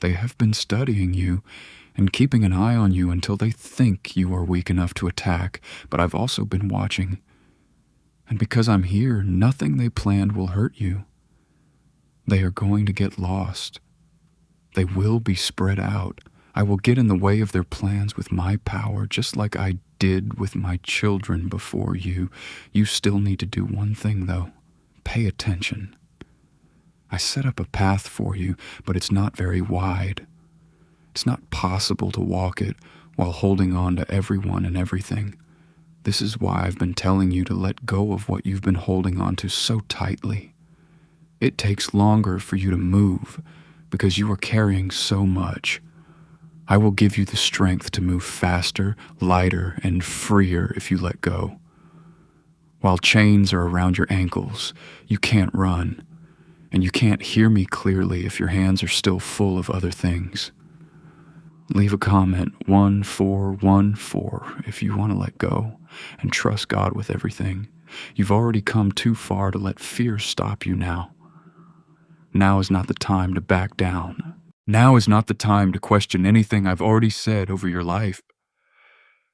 They have been studying you and keeping an eye on you until they think you are weak enough to attack, but I've also been watching. And because I'm here, nothing they planned will hurt you. They are going to get lost. They will be spread out. I will get in the way of their plans with my power, just like I did with my children before you. You still need to do one thing, though. Pay attention. I set up a path for you, but it's not very wide. It's not possible to walk it while holding on to everyone and everything. This is why I've been telling you to let go of what you've been holding on to so tightly. It takes longer for you to move because you are carrying so much. I will give you the strength to move faster, lighter, and freer if you let go. While chains are around your ankles, you can't run, and you can't hear me clearly if your hands are still full of other things. Leave a comment 1414 if you want to let go and trust God with everything. You've already come too far to let fear stop you now. Now is not the time to back down. Now is not the time to question anything I've already said over your life.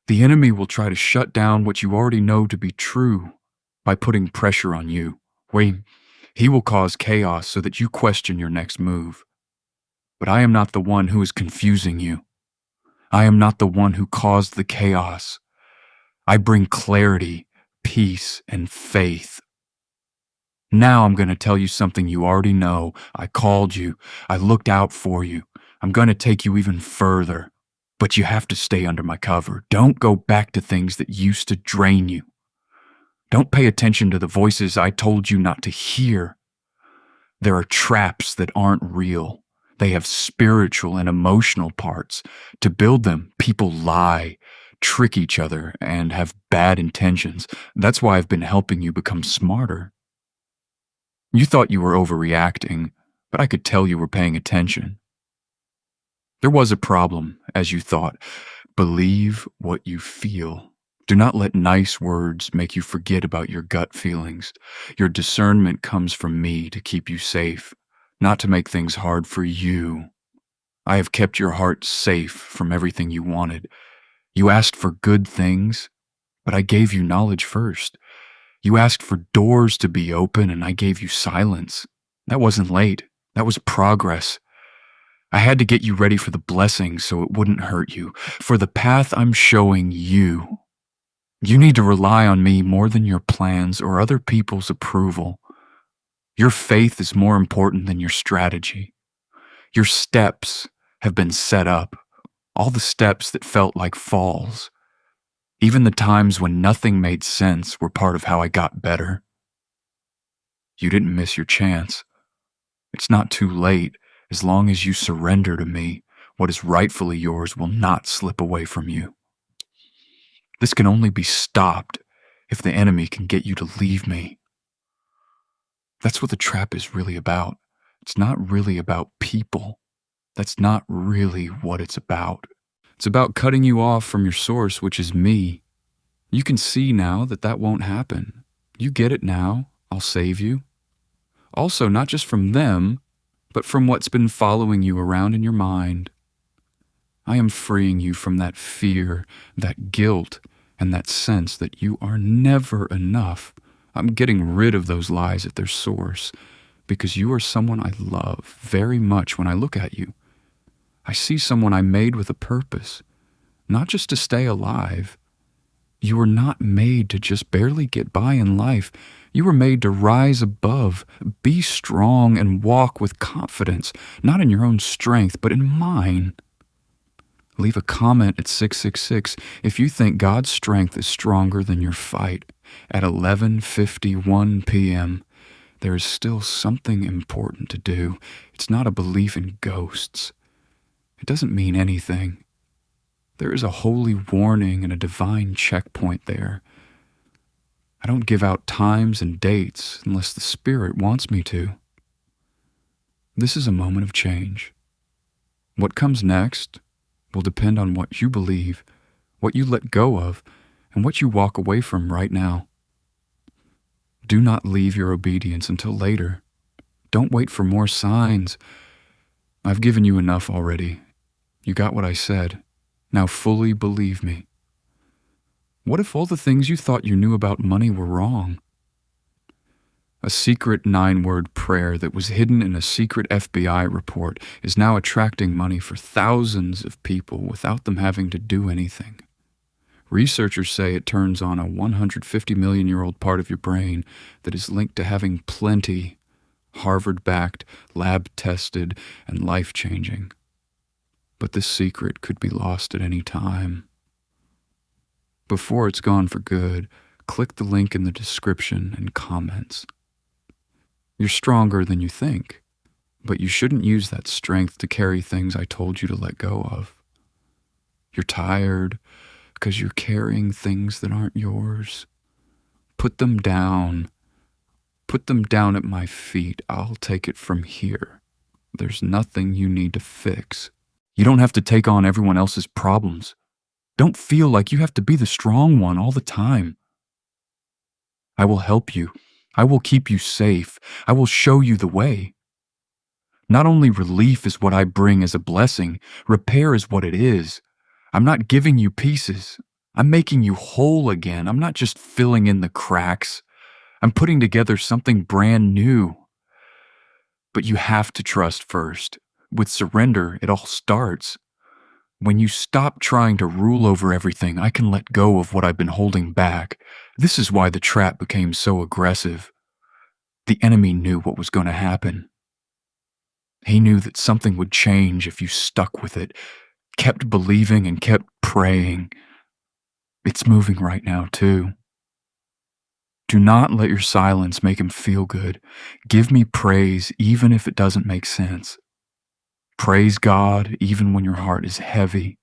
The enemy will try to shut down what you already know to be true by putting pressure on you. He will cause chaos so that you question your next move. But I am not the one who is confusing you. I am not the one who caused the chaos. I bring clarity, peace, and faith. Now I'm going to tell you something you already know. I called you. I looked out for you. I'm going to take you even further. But you have to stay under my cover. Don't go back to things that used to drain you. Don't pay attention to the voices I told you not to hear. There are traps that aren't real. They have spiritual and emotional parts. To build them, people lie, trick each other, and have bad intentions. That's why I've been helping you become smarter. You thought you were overreacting, but I could tell you were paying attention. There was a problem, as you thought. Believe what you feel. Do not let nice words make you forget about your gut feelings. Your discernment comes from me to keep you safe, not to make things hard for you. I have kept your heart safe from everything you wanted. You asked for good things, but I gave you knowledge first. You asked for doors to be open, and I gave you silence. That wasn't late. That was progress. I had to get you ready for the blessing so it wouldn't hurt you, for the path I'm showing you. You need to rely on me more than your plans or other people's approval. Your faith is more important than your strategy. Your steps have been set up, all the steps that felt like falls. Even the times when nothing made sense were part of how I got better. You didn't miss your chance. It's not too late. As long as you surrender to me, what is rightfully yours will not slip away from you. This can only be stopped if the enemy can get you to leave me. That's what the trap is really about. It's not really about people. That's not really what it's about. It's about cutting you off from your source, which is me. You can see now that that won't happen. You get it now. I'll save you. Also, not just from them, but from what's been following you around in your mind. I am freeing you from that fear, that guilt, and that sense that you are never enough. I'm getting rid of those lies at their source because you are someone I love very much. When I look at you, I see someone I made with a purpose, not just to stay alive. You were not made to just barely get by in life. You were made to rise above, be strong, and walk with confidence, not in your own strength, but in mine. Leave a comment at 666 if you think God's strength is stronger than your fight. At 11:51 p.m., there is still something important to do. It's not a belief in ghosts. It doesn't mean anything. There is a holy warning and a divine checkpoint there. I don't give out times and dates unless the Spirit wants me to. This is a moment of change. What comes next will depend on what you believe, what you let go of, and what you walk away from right now. Do not leave your obedience until later. Don't wait for more signs. I've given you enough already. You got what I said. Now fully believe me. What if all the things you thought you knew about money were wrong? A secret 9-word prayer that was hidden in a secret FBI report is now attracting money for thousands of people without them having to do anything. Researchers say it turns on a 150 million-year-old part of your brain that is linked to having plenty, Harvard-backed, lab-tested, and life-changing. But this secret could be lost at any time. Before it's gone for good, click the link in the description and comments. You're stronger than you think, but you shouldn't use that strength to carry things I told you to let go of. You're tired because you're carrying things that aren't yours. Put them down. Put them down at my feet. I'll take it from here. There's nothing you need to fix. You don't have to take on everyone else's problems. Don't feel like you have to be the strong one all the time. I will help you. I will keep you safe. I will show you the way. Not only relief is what I bring as a blessing, repair is what it is. I'm not giving you pieces. I'm making you whole again. I'm not just filling in the cracks. I'm putting together something brand new. But you have to trust first. With surrender, it all starts. When you stop trying to rule over everything, I can let go of what I've been holding back. This is why the trap became so aggressive. The enemy knew what was going to happen. He knew that something would change if you stuck with it, kept believing and kept praying. It's moving right now, too. Do not let your silence make him feel good. Give me praise even if it doesn't make sense. Praise God even when your heart is heavy.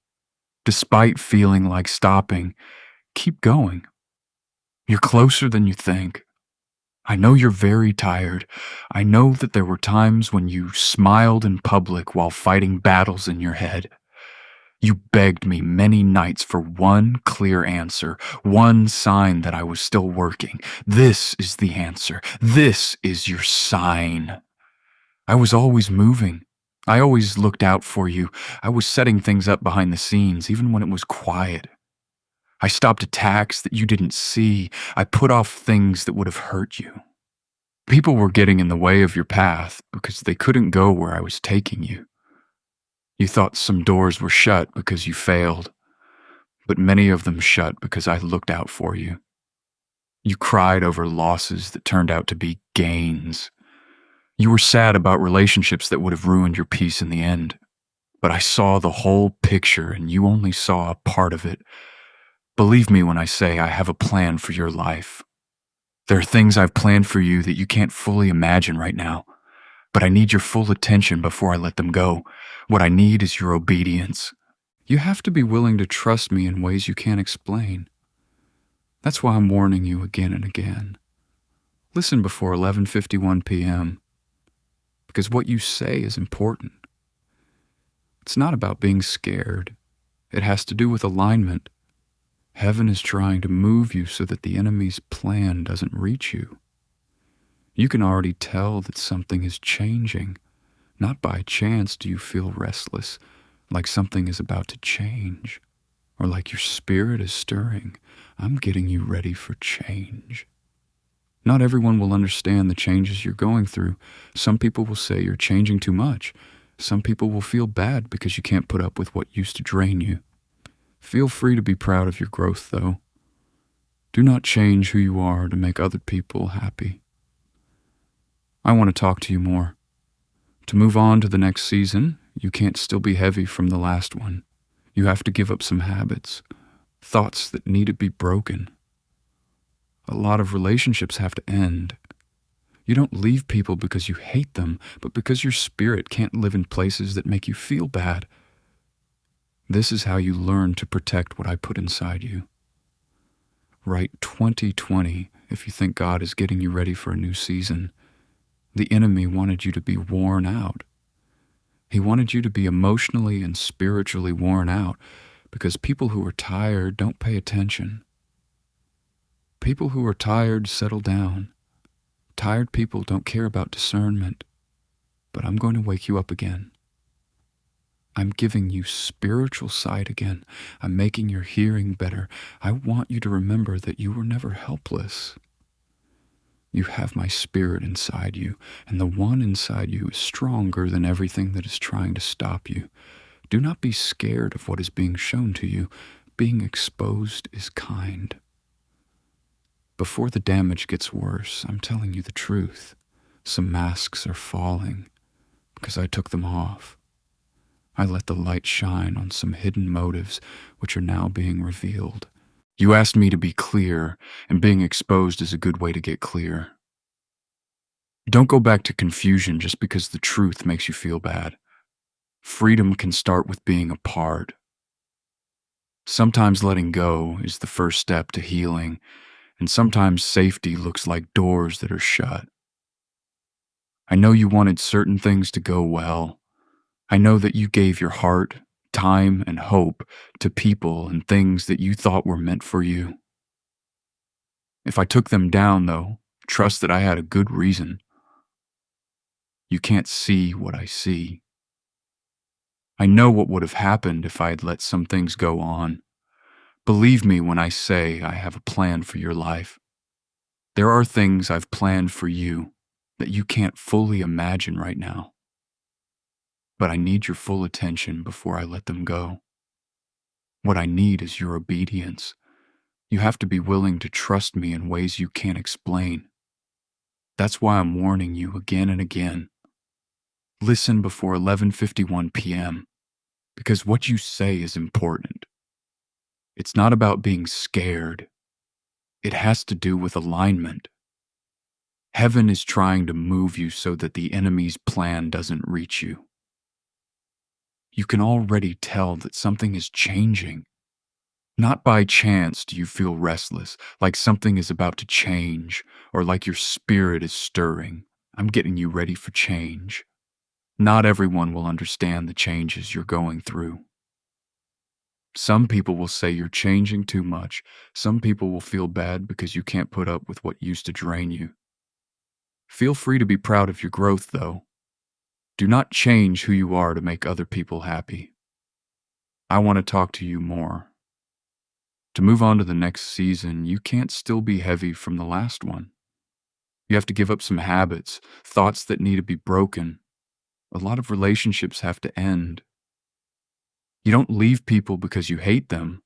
Despite feeling like stopping, keep going. You're closer than you think. I know you're very tired. I know that there were times when you smiled in public while fighting battles in your head. You begged me many nights for one clear answer, one sign that I was still working. This is the answer. This is your sign. I was always moving. I always looked out for you. I was setting things up behind the scenes, even when it was quiet. I stopped attacks that you didn't see. I put off things that would have hurt you. People were getting in the way of your path because they couldn't go where I was taking you. You thought some doors were shut because you failed, but many of them shut because I looked out for you. You cried over losses that turned out to be gains. You were sad about relationships that would have ruined your peace in the end. But I saw the whole picture and you only saw a part of it. Believe me when I say I have a plan for your life. There are things I've planned for you that you can't fully imagine right now. But I need your full attention before I let them go. What I need is your obedience. You have to be willing to trust me in ways you can't explain. That's why I'm warning you again and again. Listen before 11:51 p.m. Because what you say is important. It's not about being scared. It has to do with alignment. Heaven is trying to move you so that the enemy's plan doesn't reach you. You can already tell that something is changing. Not by chance do you feel restless, like something is about to change. or like your spirit is stirring, I'm getting you ready for change. Not everyone will understand the changes you're going through. Some people will say you're changing too much. Some people will feel bad because you can't put up with what used to drain you. Feel free to be proud of your growth, though. Do not change who you are to make other people happy. I want to talk to you more. To move on to the next season, you can't still be heavy from the last one. You have to give up some habits, thoughts that need to be broken. A lot of relationships have to end. You don't leave people because you hate them, but because your spirit can't live in places that make you feel bad. This is how you learn to protect what I put inside you. Write 2020 if you think God is getting you ready for a new season. The enemy wanted you to be worn out. He wanted you to be emotionally and spiritually worn out because people who are tired don't pay attention. People who are tired settle down. Tired people don't care about discernment. But I'm going to wake you up again. I'm giving you spiritual sight again. I'm making your hearing better. I want you to remember that you were never helpless. You have my spirit inside you, and the one inside you is stronger than everything that is trying to stop you. Do not be scared of what is being shown to you. Being exposed is kind. Before the damage gets worse, I'm telling you the truth. Some masks are falling because I took them off. I let the light shine on some hidden motives which are now being revealed. You asked me to be clear, and being exposed is a good way to get clear. Don't go back to confusion just because the truth makes you feel bad. Freedom can start with being apart. Sometimes letting go is the first step to healing, and sometimes safety looks like doors that are shut. I know you wanted certain things to go well. I know that you gave your heart, time, and hope to people and things that you thought were meant for you. If I took them down, though, trust that I had a good reason. You can't see what I see. I know what would have happened if I had let some things go on. Believe me when I say I have a plan for your life. There are things I've planned for you that you can't fully imagine right now. But I need your full attention before I let them go. What I need is your obedience. You have to be willing to trust me in ways you can't explain. That's why I'm warning you again and again. Listen before 11:51 p.m. because what you say is important. It's not about being scared. It has to do with alignment. Heaven is trying to move you so that the enemy's plan doesn't reach you. You can already tell that something is changing. Not by chance do you feel restless, like something is about to change, or like your spirit is stirring. I'm getting you ready for change. Not everyone will understand the changes you're going through. Some people will say you're changing too much. Some people will feel bad because you can't put up with what used to drain you. Feel free to be proud of your growth, though. Do not change who you are to make other people happy. I want to talk to you more. To move on to the next season, you can't still be heavy from the last one. You have to give up some habits, thoughts that need to be broken. A lot of relationships have to end. You don't leave people because you hate them,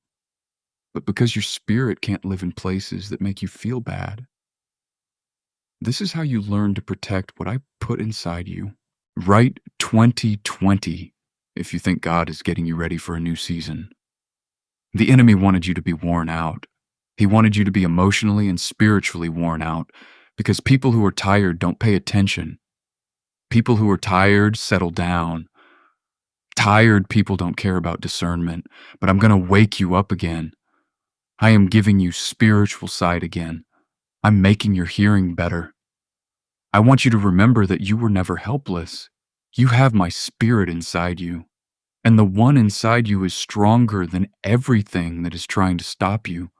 but because your spirit can't live in places that make you feel bad. This is how you learn to protect what I put inside you. Write 2020 if you think God is getting you ready for a new season. The enemy wanted you to be worn out. He wanted you to be emotionally and spiritually worn out because people who are tired don't pay attention. People who are tired settle down. Tired people don't care about discernment, but I'm going to wake you up again. I am giving you spiritual sight again. I'm making your hearing better. I want you to remember that you were never helpless. You have my spirit inside you, and the one inside you is stronger than everything that is trying to stop you.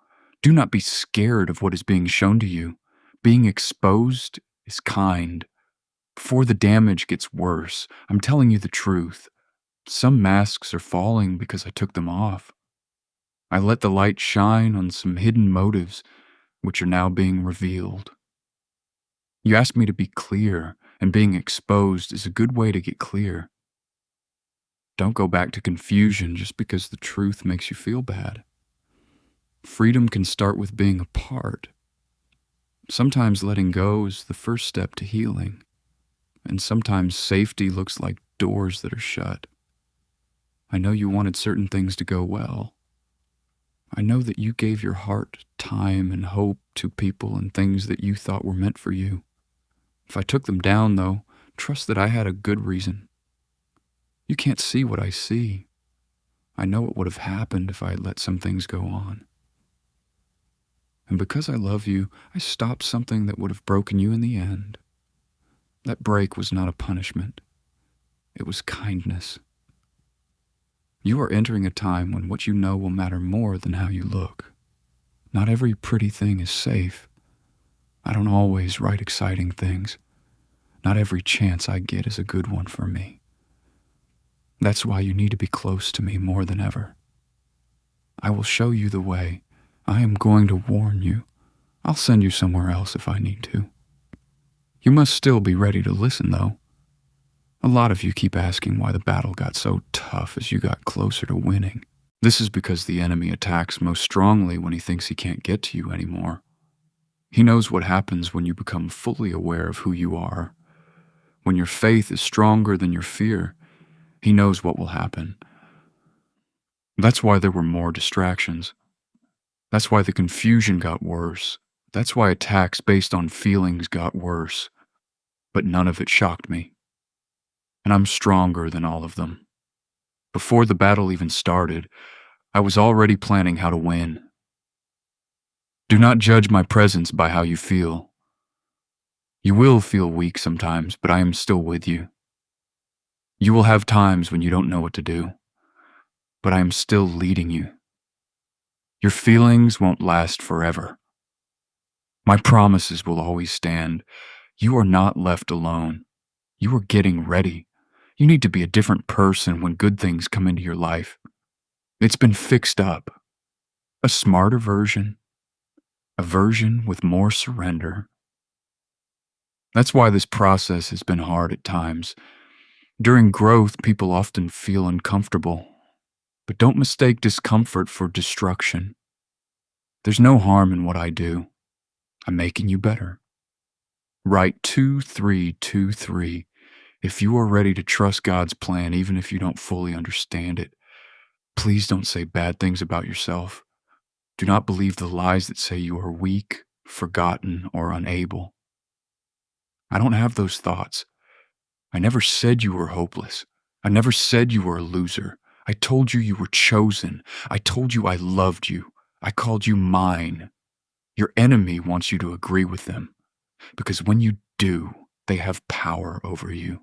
Do not be scared of what is being shown to you. Being exposed is kind. Before the damage gets worse, I'm telling you the truth. Some masks are falling because I took them off. I let the light shine on some hidden motives which are now being revealed. You asked me to be clear, and being exposed is a good way to get clear. Don't go back to confusion just because the truth makes you feel bad. Freedom can start with being apart. Sometimes letting go is the first step to healing, and sometimes safety looks like doors that are shut. I know you wanted certain things to go well. I know that you gave your heart, time, and hope to people and things that you thought were meant for you. If I took them down, though, trust that I had a good reason. You can't see what I see. I know what would have happened if I had let some things go on. And because I love you, I stopped something that would have broken you in the end. That break was not a punishment. It was kindness. You are entering a time when what you know will matter more than how you look. Not every pretty thing is safe. I don't always write exciting things. Not every chance I get is a good one for me. That's why you need to be close to me more than ever. I will show you the way. I am going to warn you. I'll send you somewhere else if I need to. You must still be ready to listen, though. A lot of you keep asking why the battle got so tough as you got closer to winning. This is because the enemy attacks most strongly when he thinks he can't get to you anymore. He knows what happens when you become fully aware of who you are. When your faith is stronger than your fear, he knows what will happen. That's why there were more distractions. That's why the confusion got worse. That's why attacks based on feelings got worse. But none of it shocked me. And I'm stronger than all of them. Before the battle even started, I was already planning how to win. Do not judge my presence by how you feel. You will feel weak sometimes, but I am still with you. You will have times when you don't know what to do, but I am still leading you. Your feelings won't last forever. My promises will always stand. You are not left alone. You are getting ready. You need to be a different person when good things come into your life. It's been fixed up. A smarter version. A version with more surrender. That's why this process has been hard at times. During growth, people often feel uncomfortable. But don't mistake discomfort for destruction. There's no harm in what I do. I'm making you better. Write 2323 if you are ready to trust God's plan, even if you don't fully understand it. Please don't say bad things about yourself. Do not believe the lies that say you are weak, forgotten, or unable. I don't have those thoughts. I never said you were hopeless. I never said you were a loser. I told you you were chosen. I told you I loved you. I called you mine. Your enemy wants you to agree with them, because when you do, they have power over you.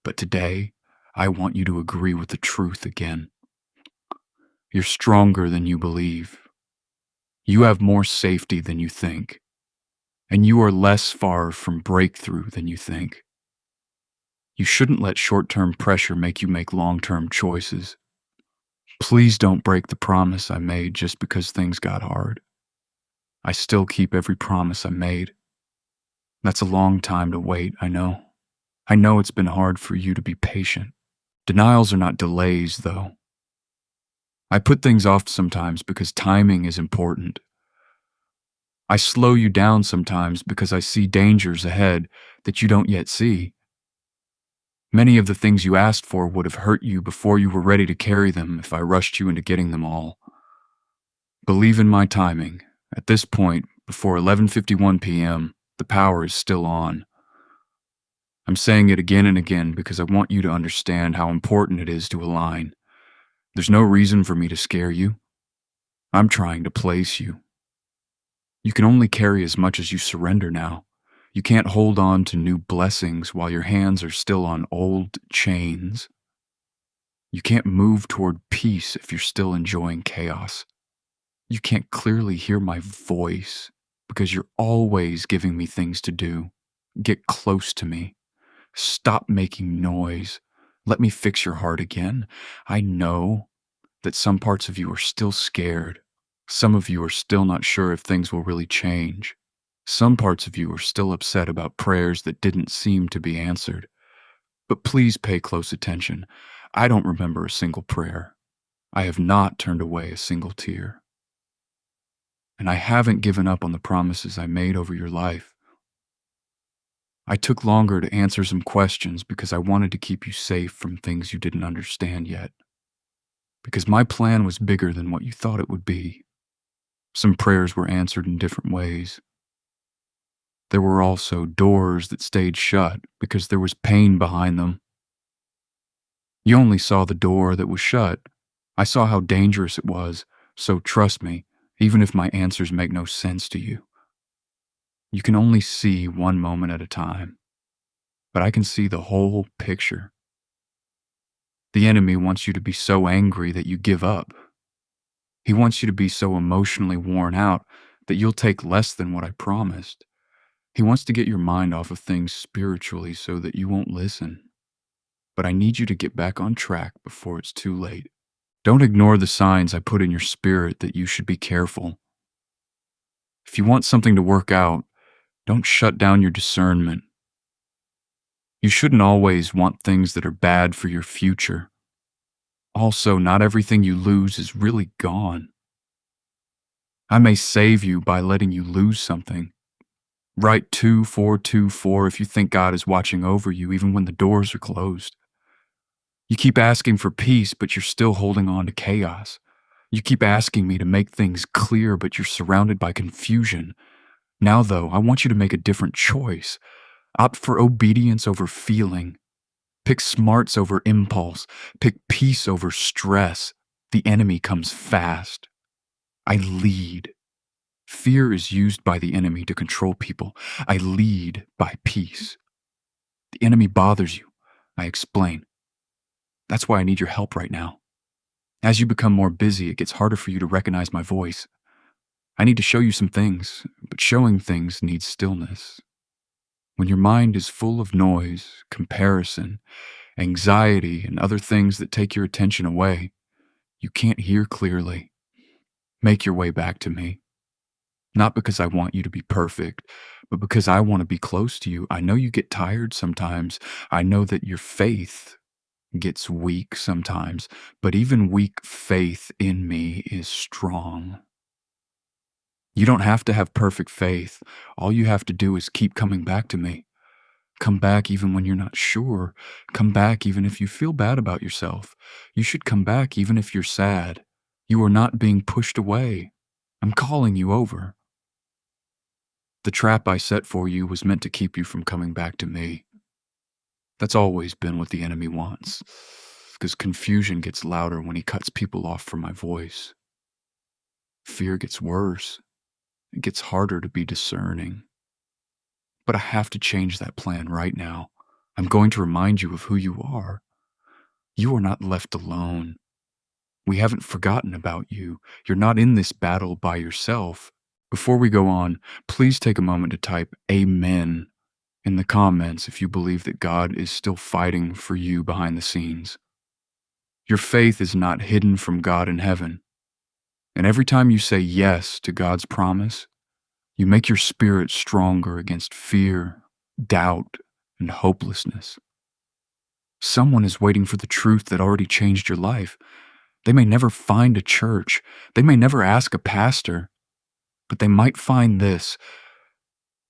But today, I want you to agree with the truth again. You're stronger than you believe. You have more safety than you think. And you are less far from breakthrough than you think. You shouldn't let short-term pressure make you make long-term choices. Please don't break the promise I made just because things got hard. I still keep every promise I made. That's a long time to wait, I know. I know it's been hard for you to be patient. Denials are not delays, though. I put things off sometimes because timing is important. I slow you down sometimes because I see dangers ahead that you don't yet see. Many of the things you asked for would have hurt you before you were ready to carry them if I rushed you into getting them all. Believe in my timing. At this point, before 11:51 p.m., the power is still on. I'm saying it again and again because I want you to understand how important it is to align. There's no reason for me to scare you. I'm trying to place you. You can only carry as much as you surrender now. You can't hold on to new blessings while your hands are still on old chains. You can't move toward peace if you're still enjoying chaos. You can't clearly hear my voice because you're always giving me things to do. Get close to me. Stop making noise. Let me fix your heart again. I know that some parts of you are still scared. Some of you are still not sure if things will really change. Some parts of you are still upset about prayers that didn't seem to be answered. But please pay close attention. I don't remember a single prayer. I have not turned away a single tear. And I haven't given up on the promises I made over your life. I took longer to answer some questions because I wanted to keep you safe from things you didn't understand yet. Because my plan was bigger than what you thought it would be. Some prayers were answered in different ways. There were also doors that stayed shut because there was pain behind them. You only saw the door that was shut. I saw how dangerous it was, so trust me, even if my answers make no sense to you. You can only see one moment at a time, but I can see the whole picture. The enemy wants you to be so angry that you give up. He wants you to be so emotionally worn out that you'll take less than what I promised. He wants to get your mind off of things spiritually so that you won't listen. But I need you to get back on track before it's too late. Don't ignore the signs I put in your spirit that you should be careful. If you want something to work out, don't shut down your discernment. You shouldn't always want things that are bad for your future. Also, not everything you lose is really gone. I may save you by letting you lose something. Write 2424 if you think God is watching over you even when the doors are closed. You keep asking for peace, but you're still holding on to chaos. You keep asking me to make things clear, but you're surrounded by confusion. Now, though, I want you to make a different choice. Opt for obedience over feeling. Pick smarts over impulse. Pick peace over stress. The enemy comes fast. I lead. Fear is used by the enemy to control people. I lead by peace. The enemy bothers you. I explain. That's why I need your help right now. As you become more busy, it gets harder for you to recognize my voice. I need to show you some things, but showing things needs stillness. When your mind is full of noise, comparison, anxiety, and other things that take your attention away, you can't hear clearly. Make your way back to me. Not because I want you to be perfect, but because I want to be close to you. I know you get tired sometimes. I know that your faith gets weak sometimes, but even weak faith in me is strong. You don't have to have perfect faith. All you have to do is keep coming back to me. Come back even when you're not sure. Come back even if you feel bad about yourself. You should come back even if you're sad. You are not being pushed away. I'm calling you over. The trap I set for you was meant to keep you from coming back to me. That's always been what the enemy wants, because confusion gets louder when he cuts people off from my voice. Fear gets worse. It gets harder to be discerning. But I have to change that plan right now. I'm going to remind you of who you are. You are not left alone. We haven't forgotten about you. You're not in this battle by yourself. Before we go on, please take a moment to type Amen in the comments if you believe that God is still fighting for you behind the scenes. Your faith is not hidden from God in heaven. And every time you say yes to God's promise, you make your spirit stronger against fear, doubt, and hopelessness. Someone is waiting for the truth that already changed your life. They may never find a church. They may never ask a pastor. But they might find this.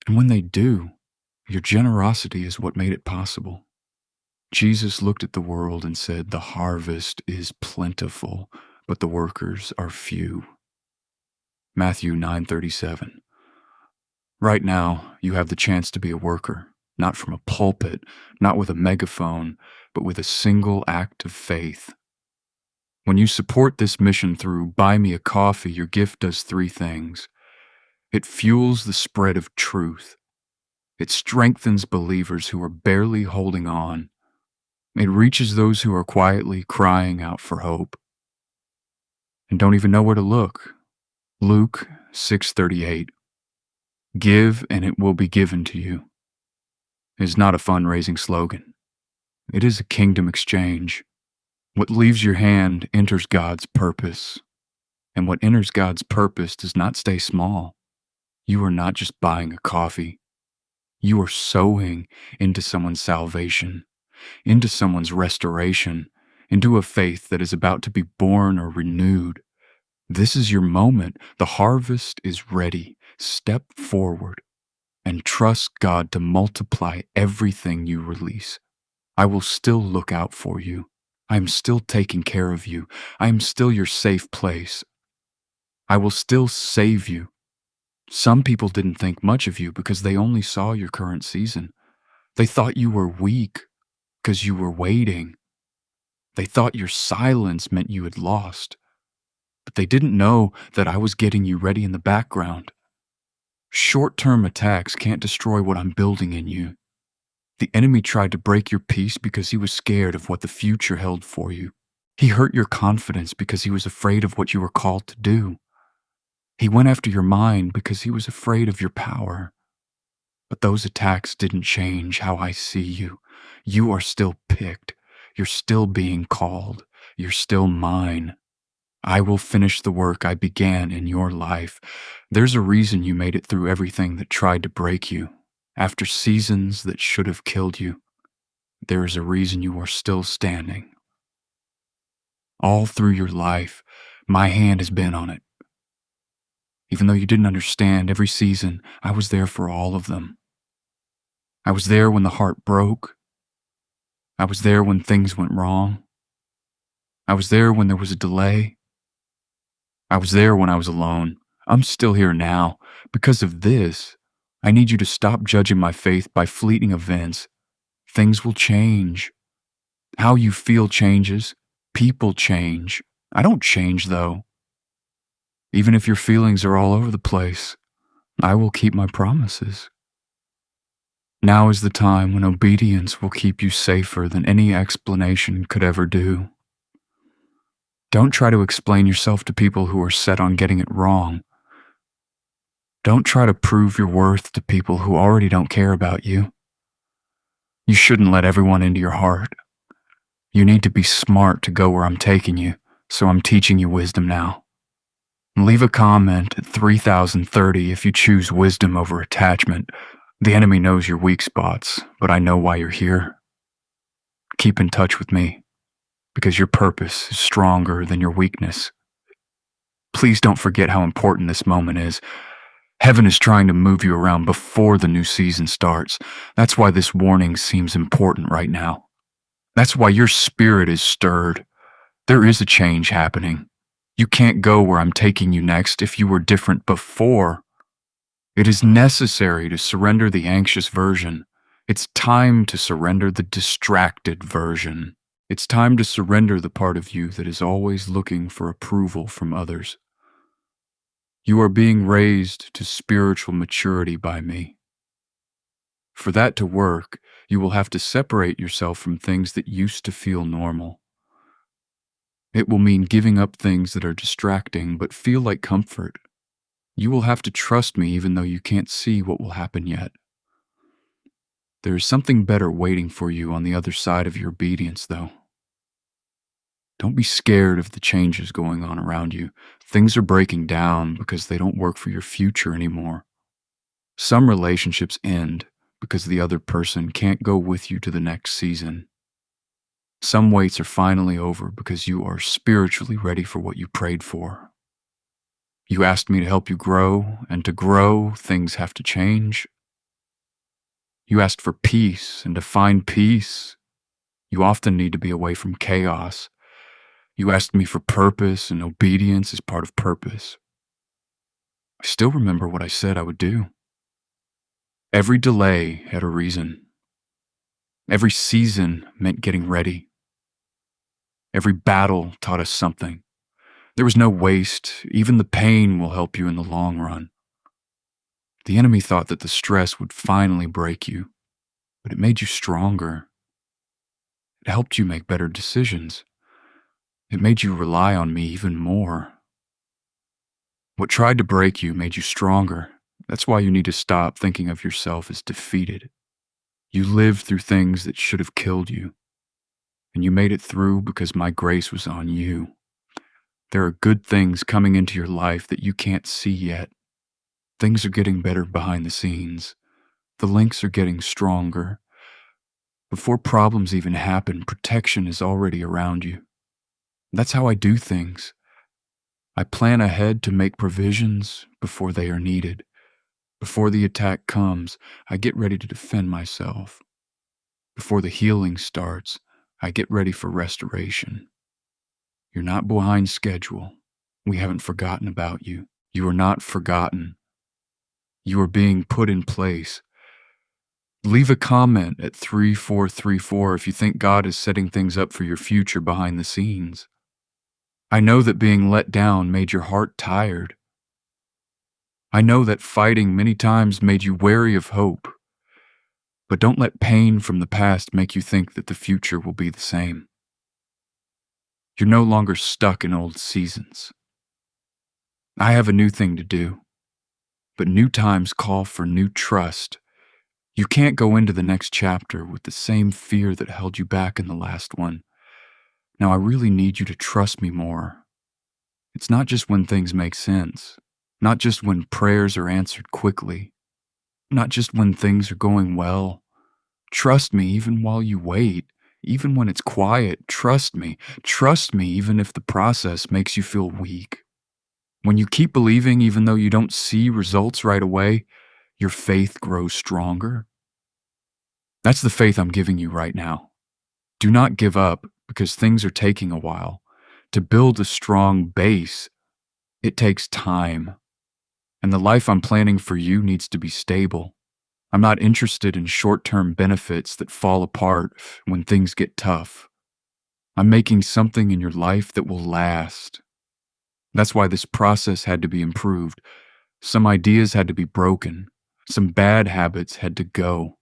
And when they do, your generosity is what made it possible. Jesus looked at the world and said, "The harvest is plentiful, but the workers are few." Matthew 9:37. Right now, you have the chance to be a worker, not from a pulpit, not with a megaphone, but with a single act of faith. When you support this mission through Buy Me a Coffee, your gift does three things. It fuels the spread of truth. It strengthens believers who are barely holding on. It reaches those who are quietly crying out for hope and don't even know where to look. Luke 6:38. Give and it will be given to you is not a fundraising slogan. It is a kingdom exchange. What leaves your hand enters God's purpose, and what enters God's purpose does not stay small. You are not just buying a coffee. You are sowing into someone's salvation, into someone's restoration, into a faith that is about to be born or renewed. This is your moment. The harvest is ready. Step forward and trust God to multiply everything you release. I will still look out for you. I am still taking care of you. I am still your safe place. I will still save you. Some people didn't think much of you because they only saw your current season. They thought you were weak because you were waiting. They thought your silence meant you had lost. But they didn't know that I was getting you ready in the background. Short-term attacks can't destroy what I'm building in you. The enemy tried to break your peace because he was scared of what the future held for you. He hurt your confidence because he was afraid of what you were called to do. He went after your mind because he was afraid of your power. But those attacks didn't change how I see you. You are still picked. You're still being called. You're still mine. I will finish the work I began in your life. There's a reason you made it through everything that tried to break you. After seasons that should have killed you, there is a reason you are still standing. All through your life, my hand has been on it. Even though you didn't understand every season, I was there for all of them. I was there when the heart broke. I was there when things went wrong. I was there when there was a delay. I was there when I was alone. I'm still here now. Because of this, I need you to stop judging my faith by fleeting events. Things will change. How you feel changes. People change. I don't change, though. Even if your feelings are all over the place, I will keep my promises. Now is the time when obedience will keep you safer than any explanation could ever do. Don't try to explain yourself to people who are set on getting it wrong. Don't try to prove your worth to people who already don't care about you. You shouldn't let everyone into your heart. You need to be smart to go where I'm taking you, so I'm teaching you wisdom now. Leave a comment at 3030 if you choose wisdom over attachment. The enemy knows your weak spots, but I know why you're here. Keep in touch with me, because your purpose is stronger than your weakness. Please don't forget how important this moment is. Heaven is trying to move you around before the new season starts. That's why this warning seems important right now. That's why your spirit is stirred. There is a change happening. You can't go where I'm taking you next if you were different before. It is necessary to surrender the anxious version. It's time to surrender the distracted version. It's time to surrender the part of you that is always looking for approval from others. You are being raised to spiritual maturity by me. For that to work, you will have to separate yourself from things that used to feel normal. It will mean giving up things that are distracting but feel like comfort. You will have to trust me even though you can't see what will happen yet. There is something better waiting for you on the other side of your obedience, though. Don't be scared of the changes going on around you. Things are breaking down because they don't work for your future anymore. Some relationships end because the other person can't go with you to the next season. Some weights are finally over because you are spiritually ready for what you prayed for. You asked me to help you grow, and to grow, things have to change. You asked for peace, and to find peace, you often need to be away from chaos. You asked me for purpose, and obedience is part of purpose. I still remember what I said I would do. Every delay had a reason. Every season meant getting ready. Every battle taught us something. There was no waste. Even the pain will help you in the long run. The enemy thought that the stress would finally break you, but it made you stronger. It helped you make better decisions. It made you rely on me even more. What tried to break you made you stronger. That's why you need to stop thinking of yourself as defeated. You lived through things that should have killed you. and you made it through because my grace was on you. There are good things coming into your life that you can't see yet. Things are getting better behind the scenes. The links are getting stronger. Before problems even happen, protection is already around you. That's how I do things. I plan ahead to make provisions before they are needed. Before the attack comes, I get ready to defend myself. Before the healing starts, I get ready for restoration. You're not behind schedule. We haven't forgotten about you. You are not forgotten. You are being put in place. Leave a comment at 3434 if you think God is setting things up for your future behind the scenes. I know that being let down made your heart tired. I know that fighting many times made you wary of hope. But don't let pain from the past make you think that the future will be the same. You're no longer stuck in old seasons. I have a new thing to do, but new times call for new trust. You can't go into the next chapter with the same fear that held you back in the last one. Now I really need you to trust me more. It's not just when things make sense, not just when prayers are answered quickly, not just when things are going well. Trust me even while you wait, even when it's quiet. Trust me even if the process makes you feel weak. When you keep believing even though you don't see results right away, your faith grows stronger. That's the faith I'm giving you right now. Do not give up because things are taking a while. To build a strong base, it takes time. And the life I'm planning for you needs to be stable. I'm not interested in short-term benefits that fall apart when things get tough. I'm making something in your life that will last. That's why this process had to be improved. Some ideas had to be broken. Some bad habits had to go.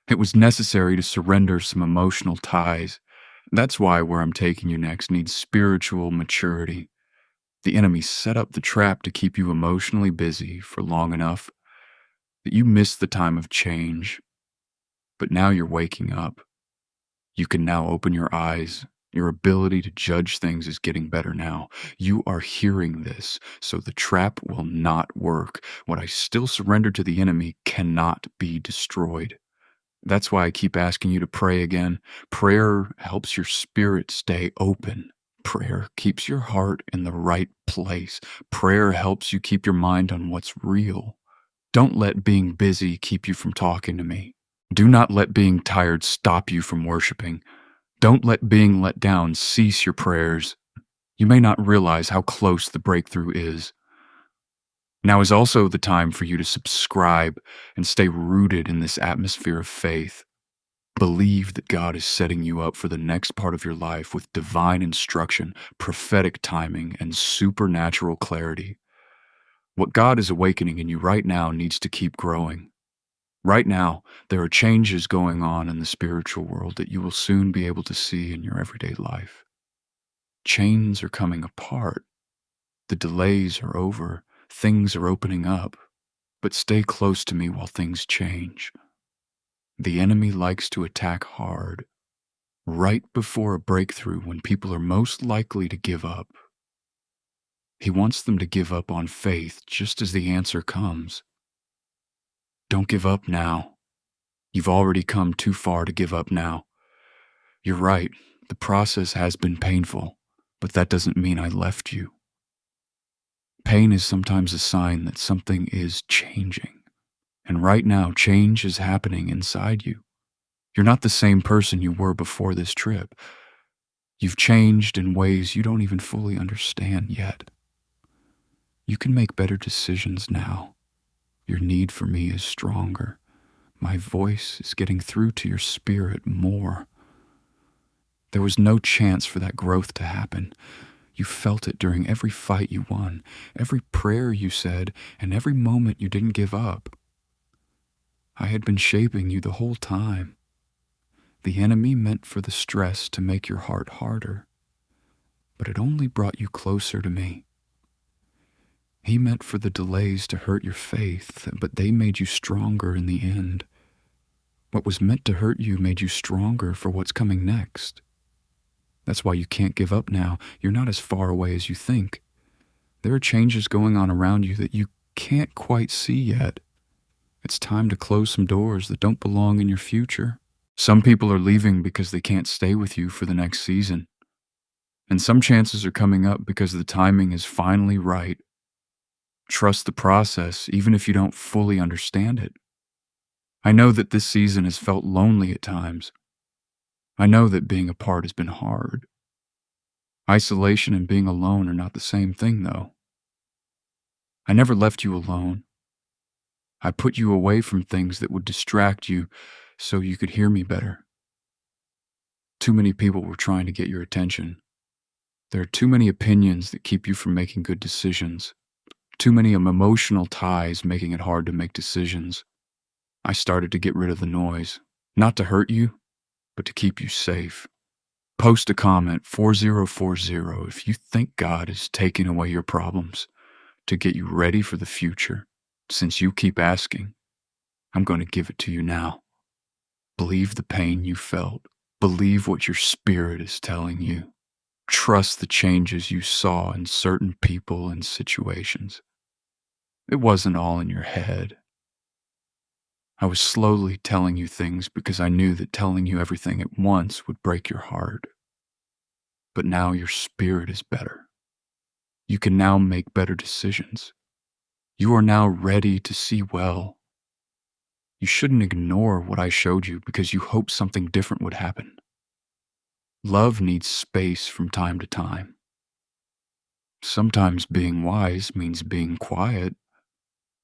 It was necessary to surrender some emotional ties. That's why where I'm taking you next needs spiritual maturity. The enemy set up the trap to keep you emotionally busy for long enough that you miss the time of change. But now you're waking up. You can now open your eyes. Your ability to judge things is getting better now. You are hearing this, so the trap will not work. What I still surrendered to the enemy cannot be destroyed. That's why I keep asking you to pray again. Prayer helps your spirit stay open. Prayer keeps your heart in the right place. Prayer helps you keep your mind on what's real. Don't let being busy keep you from talking to me. Do not let being tired stop you from worshiping. Don't let being let down cease your prayers. You may not realize how close the breakthrough is. Now is also the time for you to subscribe and stay rooted in this atmosphere of faith. Believe that God is setting you up for the next part of your life with divine instruction, prophetic timing, and supernatural clarity. What God is awakening in you right now needs to keep growing. Right now, there are changes going on in the spiritual world that you will soon be able to see in your everyday life. Chains are coming apart. The delays are over. Things are opening up. But stay close to me while things change. The enemy likes to attack hard, right before a breakthrough when people are most likely to give up. He wants them to give up on faith just as the answer comes. Don't give up now. You've already come too far to give up now. You're right, the process has been painful, but that doesn't mean I left you. Pain is sometimes a sign that something is changing. And right now, change is happening inside you. You're not the same person you were before this trip. You've changed in ways you don't even fully understand yet. You can make better decisions now. Your need for me is stronger. My voice is getting through to your spirit more. There was no chance for that growth to happen. You felt it during every fight you won, every prayer you said, and every moment you didn't give up. I had been shaping you the whole time. The enemy meant for the stress to make your heart harder, but it only brought you closer to me. He meant for the delays to hurt your faith, but they made you stronger in the end. What was meant to hurt you made you stronger for what's coming next. That's why you can't give up now. You're not as far away as you think. There are changes going on around you that you can't quite see yet. It's time to close some doors that don't belong in your future. Some people are leaving because they can't stay with you for the next season. And some chances are coming up because the timing is finally right. Trust the process, even if you don't fully understand it. I know that this season has felt lonely at times. I know that being apart has been hard. Isolation and being alone are not the same thing, though. I never left you alone. I put you away from things that would distract you so you could hear me better. Too many people were trying to get your attention. There are too many opinions that keep you from making good decisions. Too many emotional ties making it hard to make decisions. I started to get rid of the noise, not to hurt you, but to keep you safe. Post a comment 4040 if you think God is taking away your problems to get you ready for the future. Since you keep asking, I'm going to give it to you now. Believe the pain you felt. Believe what your spirit is telling you. Trust the changes you saw in certain people and situations. It wasn't all in your head. I was slowly telling you things because I knew that telling you everything at once would break your heart. But now your spirit is better. You can now make better decisions. You are now ready to see well. You shouldn't ignore what I showed you because you hoped something different would happen. Love needs space from time to time. Sometimes being wise means being quiet.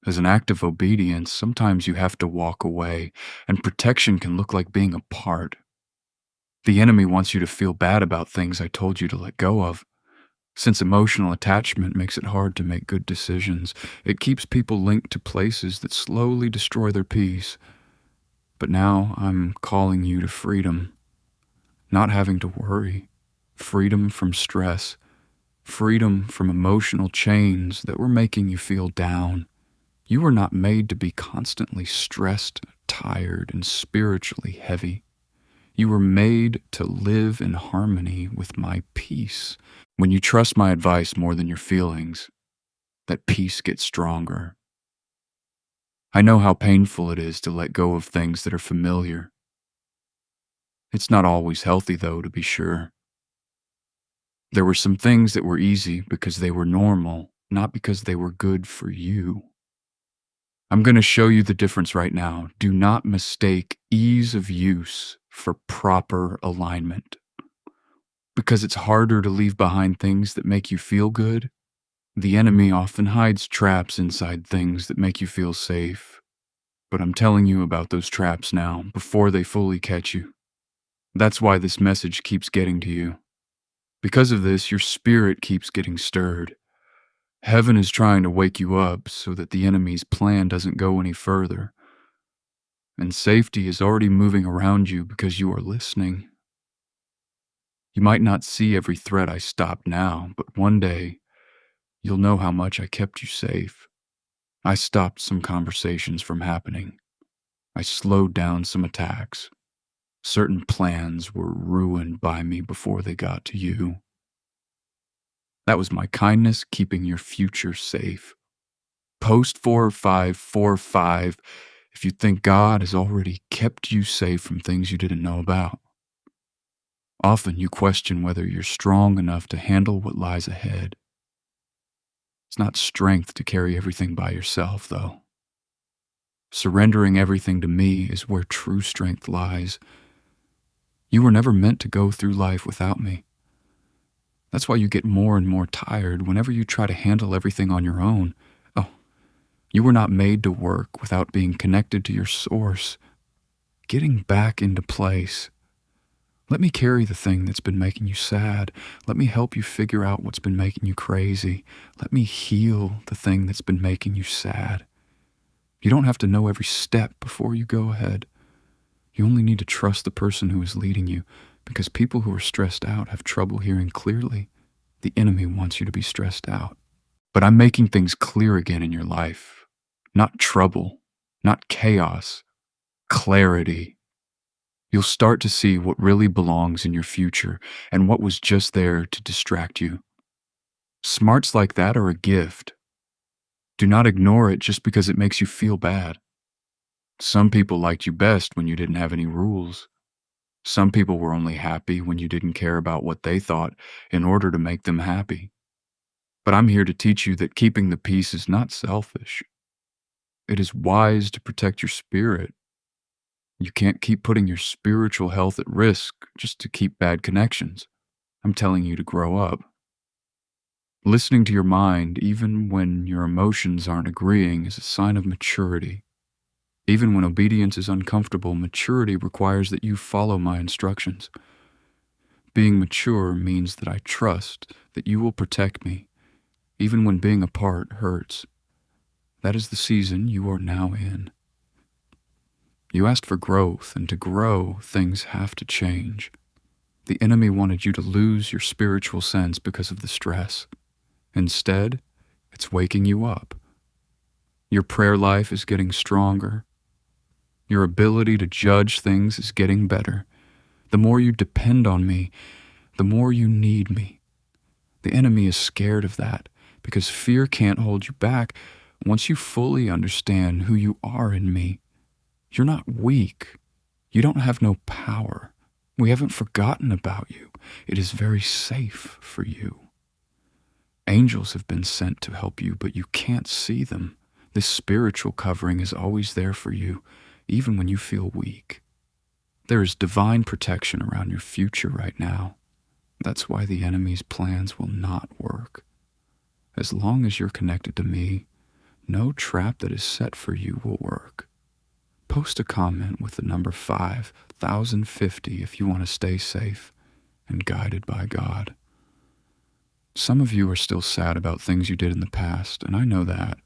As an act of obedience, sometimes you have to walk away, and protection can look like being apart. The enemy wants you to feel bad about things I told you to let go of. Since emotional attachment makes it hard to make good decisions, it keeps people linked to places that slowly destroy their peace. But now I'm calling you to freedom. Not having to worry. Freedom from stress. Freedom from emotional chains that were making you feel down. You were not made to be constantly stressed, tired, and spiritually heavy. You were made to live in harmony with my peace. When you trust my advice more than your feelings, that peace gets stronger. I know how painful it is to let go of things that are familiar. It's not always healthy, though, to be sure. There were some things that were easy because they were normal, not because they were good for you. I'm going to show you the difference right now. Do not mistake ease of use for proper alignment. Because it's harder to leave behind things that make you feel good, the enemy often hides traps inside things that make you feel safe. But I'm telling you about those traps now, before they fully catch you. That's why this message keeps getting to you. Because of this, your spirit keeps getting stirred. Heaven is trying to wake you up so that the enemy's plan doesn't go any further. And safety is already moving around you because you are listening. You might not see every threat I stopped now, but one day, you'll know how much I kept you safe. I stopped some conversations from happening. I slowed down some attacks. Certain plans were ruined by me before they got to you. That was my kindness keeping your future safe. Post 4545 if you think God has already kept you safe from things you didn't know about. Often you question whether you're strong enough to handle what lies ahead. It's not strength to carry everything by yourself, though. Surrendering everything to me is where true strength lies. You were never meant to go through life without me. That's why you get more and more tired whenever you try to handle everything on your own. Oh, you were not made to work without being connected to your source, getting back into place. Let me carry the thing that's been making you sad. Let me help you figure out what's been making you crazy. Let me heal the thing that's been making you sad. You don't have to know every step before you go ahead. You only need to trust the person who is leading you, because people who are stressed out have trouble hearing clearly. The enemy wants you to be stressed out. But I'm making things clear again in your life. Not trouble, not chaos, clarity. You'll start to see what really belongs in your future and what was just there to distract you. Smarts like that are a gift. Do not ignore it just because it makes you feel bad. Some people liked you best when you didn't have any rules. Some people were only happy when you didn't care about what they thought in order to make them happy. But I'm here to teach you that keeping the peace is not selfish. It is wise to protect your spirit. You can't keep putting your spiritual health at risk just to keep bad connections. I'm telling you to grow up. Listening to your mind, even when your emotions aren't agreeing, is a sign of maturity. Even when obedience is uncomfortable, maturity requires that you follow my instructions. Being mature means that I trust that you will protect me, even when being apart hurts. That is the season you are now in. You asked for growth, and to grow, things have to change. The enemy wanted you to lose your spiritual sense because of the stress. Instead, it's waking you up. Your prayer life is getting stronger. Your ability to judge things is getting better. The more you depend on me, the more you need me. The enemy is scared of that because fear can't hold you back. Once you fully understand who you are in me, you're not weak. You don't have no power. We haven't forgotten about you. It is very safe for you. Angels have been sent to help you, but you can't see them. This spiritual covering is always there for you, even when you feel weak. There is divine protection around your future right now. That's why the enemy's plans will not work. As long as you're connected to me, no trap that is set for you will work. Post a comment with the number 5050 if you want to stay safe and guided by God. Some of you are still sad about things you did in the past, and I know that.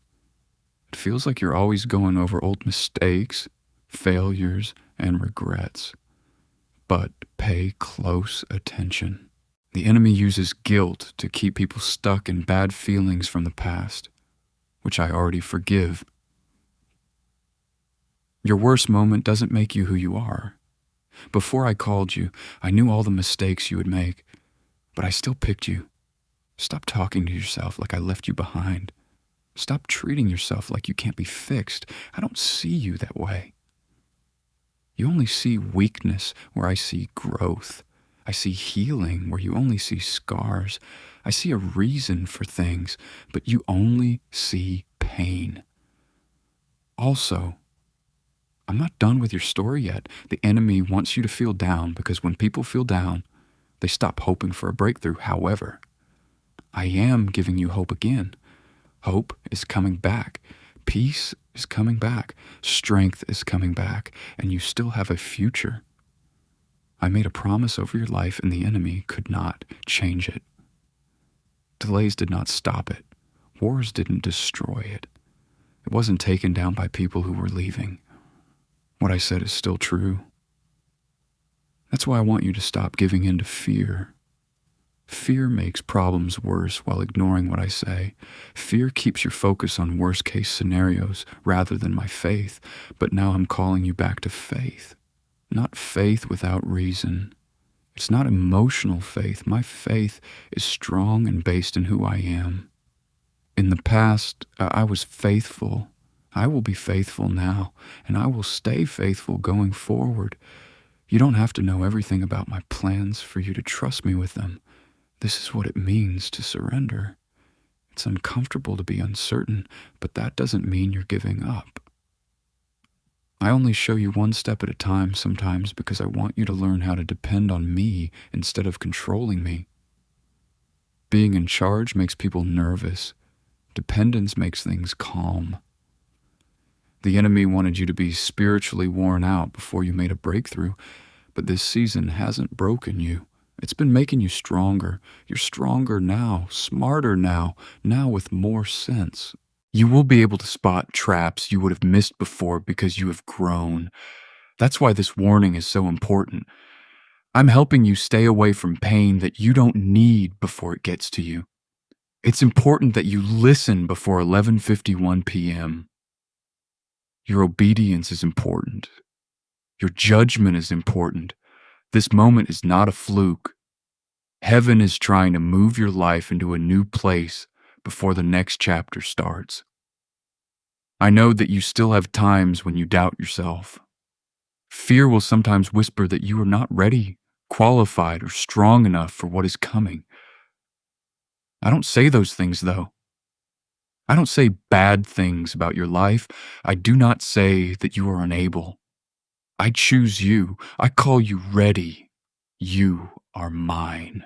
It feels like you're always going over old mistakes, failures, and regrets. But pay close attention. The enemy uses guilt to keep people stuck in bad feelings from the past, which I already forgive. Your worst moment doesn't make you who you are. Before I called you, I knew all the mistakes you would make, but I still picked you. Stop talking to yourself like I left you behind. Stop treating yourself like you can't be fixed. I don't see you that way. You only see weakness where I see growth. I see healing where you only see scars. I see a reason for things, but you only see pain. Also, I'm not done with your story yet. The enemy wants you to feel down because when people feel down, they stop hoping for a breakthrough. However, I am giving you hope again. Hope is coming back. Peace is coming back. Strength is coming back. And you still have a future. I made a promise over your life, and the enemy could not change it. Delays did not stop it. Wars didn't destroy it. It wasn't taken down by people who were leaving. What I said is still true. That's why I want you to stop giving in to fear. Fear makes problems worse while ignoring what I say. Fear keeps your focus on worst-case scenarios rather than my faith. But now I'm calling you back to faith. Not faith without reason. It's not emotional faith. My faith is strong and based in who I am. In the past, I was faithful. I will be faithful now, and I will stay faithful going forward. You don't have to know everything about my plans for you to trust me with them. This is what it means to surrender. It's uncomfortable to be uncertain, but that doesn't mean you're giving up. I only show you one step at a time sometimes because I want you to learn how to depend on me instead of controlling me. Being in charge makes people nervous. Dependence makes things calm. The enemy wanted you to be spiritually worn out before you made a breakthrough, but this season hasn't broken you. It's been making you stronger. You're stronger now, smarter now with more sense. You will be able to spot traps you would have missed before because you have grown. That's why this warning is so important. I'm helping you stay away from pain that you don't need before it gets to you. It's important that you listen before 11:51 p.m. Your obedience is important. Your judgment is important. This moment is not a fluke. Heaven is trying to move your life into a new place before the next chapter starts. I know that you still have times when you doubt yourself. Fear will sometimes whisper that you are not ready, qualified, or strong enough for what is coming. I don't say those things, though. I don't say bad things about your life. I do not say that you are unable. I choose you. I call you ready. You are mine.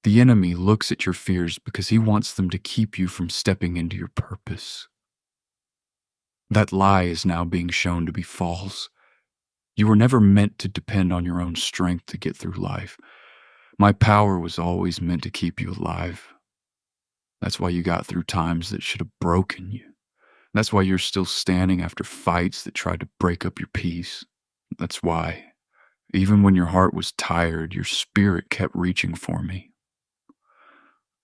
The enemy looks at your fears because he wants them to keep you from stepping into your purpose. That lie is now being shown to be false. You were never meant to depend on your own strength to get through life. My power was always meant to keep you alive. That's why you got through times that should have broken you. That's why you're still standing after fights that tried to break up your peace. That's why, even when your heart was tired, your spirit kept reaching for me.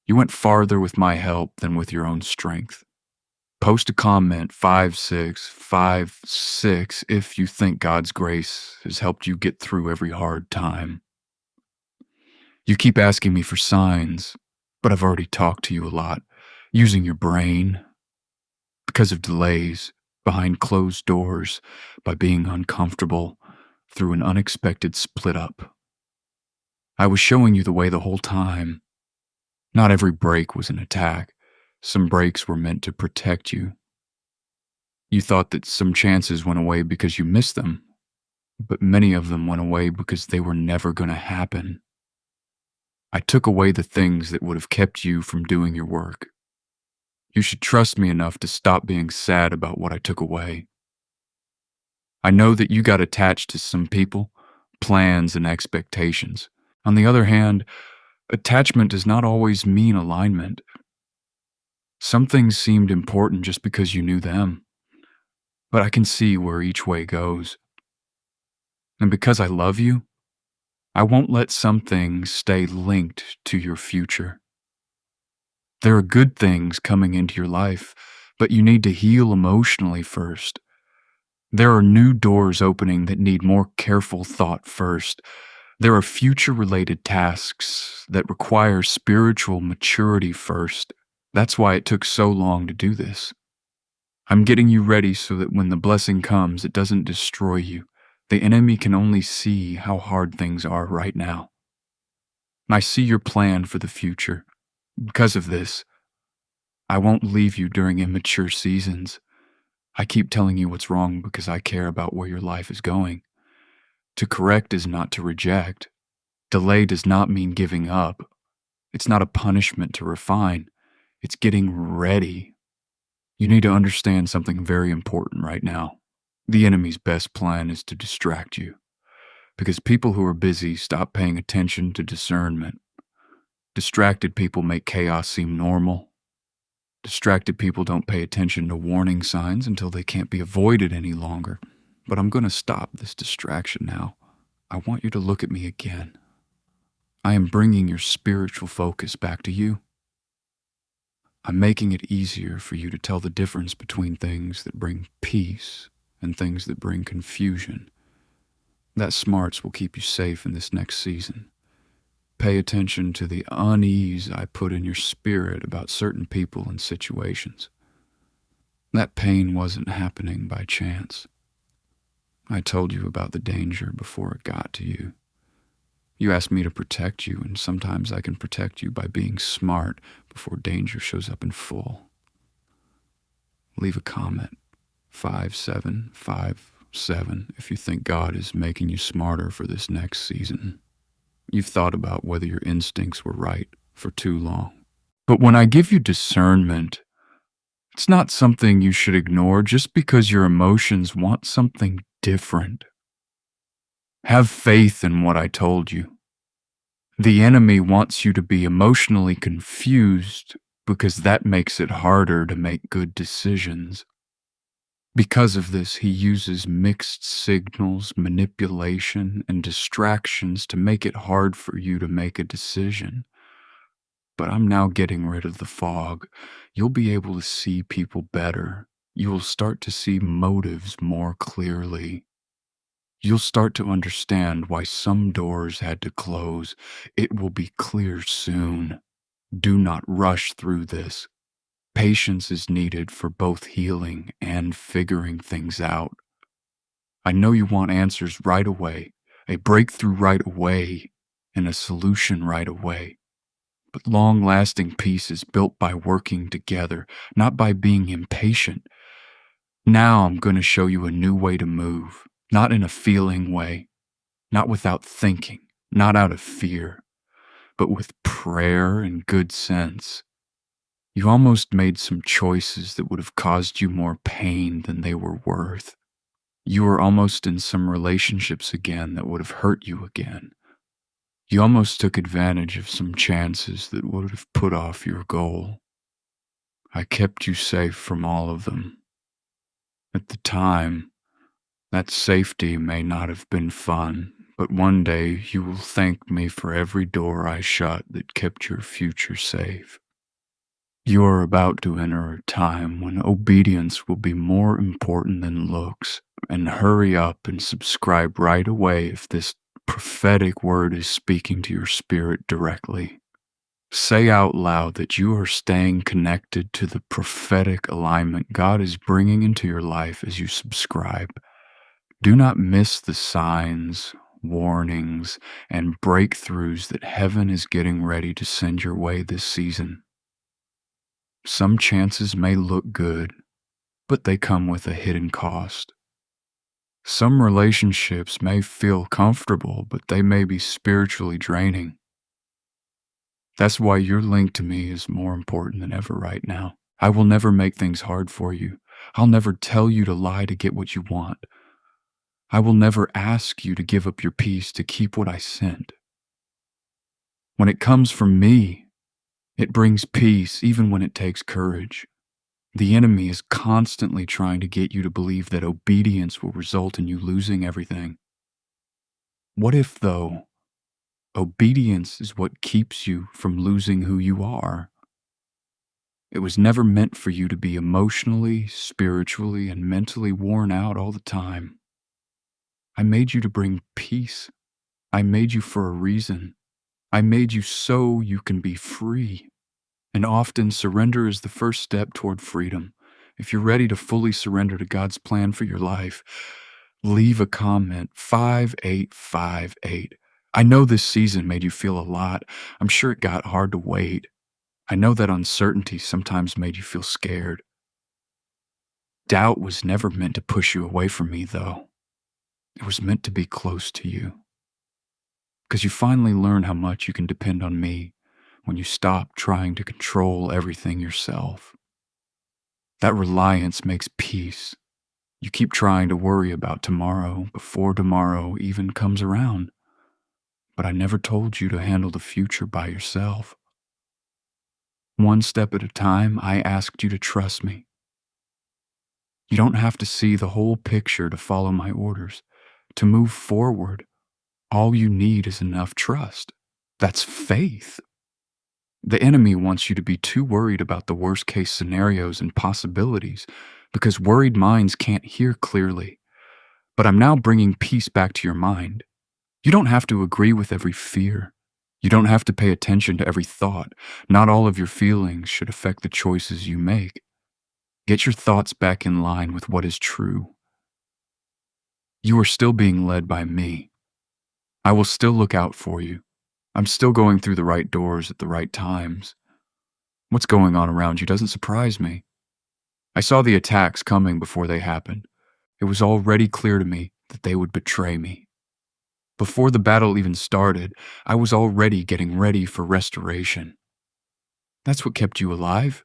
You went farther with my help than with your own strength. Post a comment 5656 if you think God's grace has helped you get through every hard time. You keep asking me for signs, but I've already talked to you a lot, using your brain, because of delays, behind closed doors, by being uncomfortable, through an unexpected split up. I was showing you the way the whole time. Not every break was an attack. Some breaks were meant to protect you. You thought that some chances went away because you missed them, but many of them went away because they were never going to happen. I took away the things that would have kept you from doing your work. You should trust me enough to stop being sad about what I took away. I know that you got attached to some people, plans, and expectations. On the other hand, attachment does not always mean alignment. Some things seemed important just because you knew them, but I can see where each way goes. And because I love you, I won't let some things stay linked to your future. There are good things coming into your life, but you need to heal emotionally first. There are new doors opening that need more careful thought first. There are future-related tasks that require spiritual maturity first. That's why it took so long to do this. I'm getting you ready so that when the blessing comes, it doesn't destroy you. The enemy can only see how hard things are right now. I see your plan for the future. Because of this, I won't leave you during immature seasons. I keep telling you what's wrong because I care about where your life is going. To correct is not to reject. Delay does not mean giving up. It's not a punishment to refine. It's getting ready. You need to understand something very important right now. The enemy's best plan is to distract you, because people who are busy stop paying attention to discernment. Distracted people make chaos seem normal. Distracted people don't pay attention to warning signs until they can't be avoided any longer. But I'm going to stop this distraction now. I want you to look at me again. I am bringing your spiritual focus back to you. I'm making it easier for you to tell the difference between things that bring peace and things that bring confusion. That smarts will keep you safe in this next season. Pay attention to the unease I put in your spirit about certain people and situations. That pain wasn't happening by chance. I told you about the danger before it got to you. You asked me to protect you, and sometimes I can protect you by being smart before danger shows up in full. Leave a comment, 5757, if you think God is making you smarter for this next season. You've thought about whether your instincts were right for too long. But when I give you discernment, it's not something you should ignore just because your emotions want something different. Have faith in what I told you. The enemy wants you to be emotionally confused because that makes it harder to make good decisions. Because of this, he uses mixed signals, manipulation, and distractions to make it hard for you to make a decision. But I'm now getting rid of the fog. You'll be able to see people better. You will start to see motives more clearly. You'll start to understand why some doors had to close. It will be clear soon. Do not rush through this. Patience is needed for both healing and figuring things out. I know you want answers right away, a breakthrough right away, and a solution right away. But long-lasting peace is built by working together, not by being impatient. Now I'm going to show you a new way to move, not in a feeling way, not without thinking, not out of fear, but with prayer and good sense. You almost made some choices that would have caused you more pain than they were worth. You were almost in some relationships again that would have hurt you again. You almost took advantage of some chances that would have put off your goal. I kept you safe from all of them. At the time, that safety may not have been fun, but one day you will thank me for every door I shut that kept your future safe. You are about to enter a time when obedience will be more important than looks, and hurry up and subscribe right away if this prophetic word is speaking to your spirit directly. Say out loud that you are staying connected to the prophetic alignment God is bringing into your life as you subscribe. Do not miss the signs, warnings, and breakthroughs that heaven is getting ready to send your way this season. Some chances may look good, but they come with a hidden cost. Some relationships may feel comfortable, but they may be spiritually draining. That's why your link to me is more important than ever right now. I will never make things hard for you. I'll never tell you to lie to get what you want. I will never ask you to give up your peace to keep what I sent. When it comes from me, it brings peace even when it takes courage. The enemy is constantly trying to get you to believe that obedience will result in you losing everything. What if, though, obedience is what keeps you from losing who you are? It was never meant for you to be emotionally, spiritually, and mentally worn out all the time. I made you to bring peace. I made you for a reason. I made you so you can be free. And often surrender is the first step toward freedom. If you're ready to fully surrender to God's plan for your life, leave a comment 5858. I know this season made you feel a lot. I'm sure it got hard to wait. I know that uncertainty sometimes made you feel scared. Doubt was never meant to push you away from me, though. It was meant to be close to you. Because you finally learn how much you can depend on me when you stop trying to control everything yourself. That reliance makes peace. You keep trying to worry about tomorrow before tomorrow even comes around. But I never told you to handle the future by yourself. One step at a time, I asked you to trust me. You don't have to see the whole picture to follow my orders. To move forward, all you need is enough trust. That's faith. The enemy wants you to be too worried about the worst-case scenarios and possibilities because worried minds can't hear clearly. But I'm now bringing peace back to your mind. You don't have to agree with every fear. You don't have to pay attention to every thought. Not all of your feelings should affect the choices you make. Get your thoughts back in line with what is true. You are still being led by me. I will still look out for you. I'm still going through the right doors at the right times. What's going on around you doesn't surprise me. I saw the attacks coming before they happened. It was already clear to me that they would betray me. Before the battle even started, I was already getting ready for restoration. That's what kept you alive.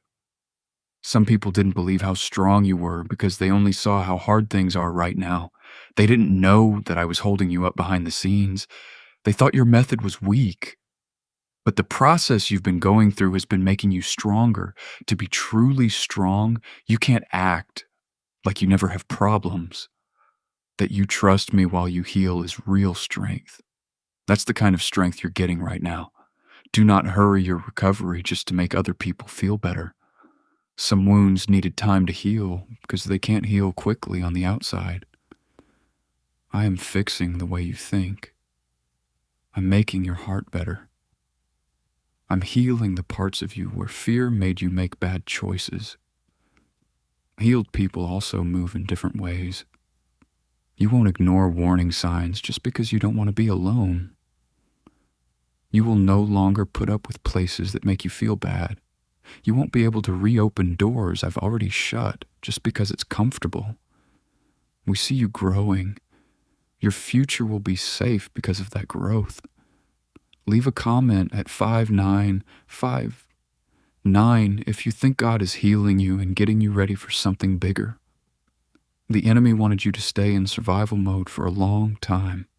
Some people didn't believe how strong you were because they only saw how hard things are right now. They didn't know that I was holding you up behind the scenes. They thought your method was weak. But the process you've been going through has been making you stronger. To be truly strong, you can't act like you never have problems. That you trust me while you heal is real strength. That's the kind of strength you're getting right now. Do not hurry your recovery just to make other people feel better. Some wounds needed time to heal because they can't heal quickly on the outside. I am fixing the way you think. I'm making your heart better. I'm healing the parts of you where fear made you make bad choices. Healed people also move in different ways. You won't ignore warning signs just because you don't want to be alone. You will no longer put up with places that make you feel bad. You won't be able to reopen doors I've already shut just because it's comfortable. We see you growing. Your future will be safe because of that growth. Leave a comment at 5959 if you think God is healing you and getting you ready for something bigger. The enemy wanted you to stay in survival mode for a long time.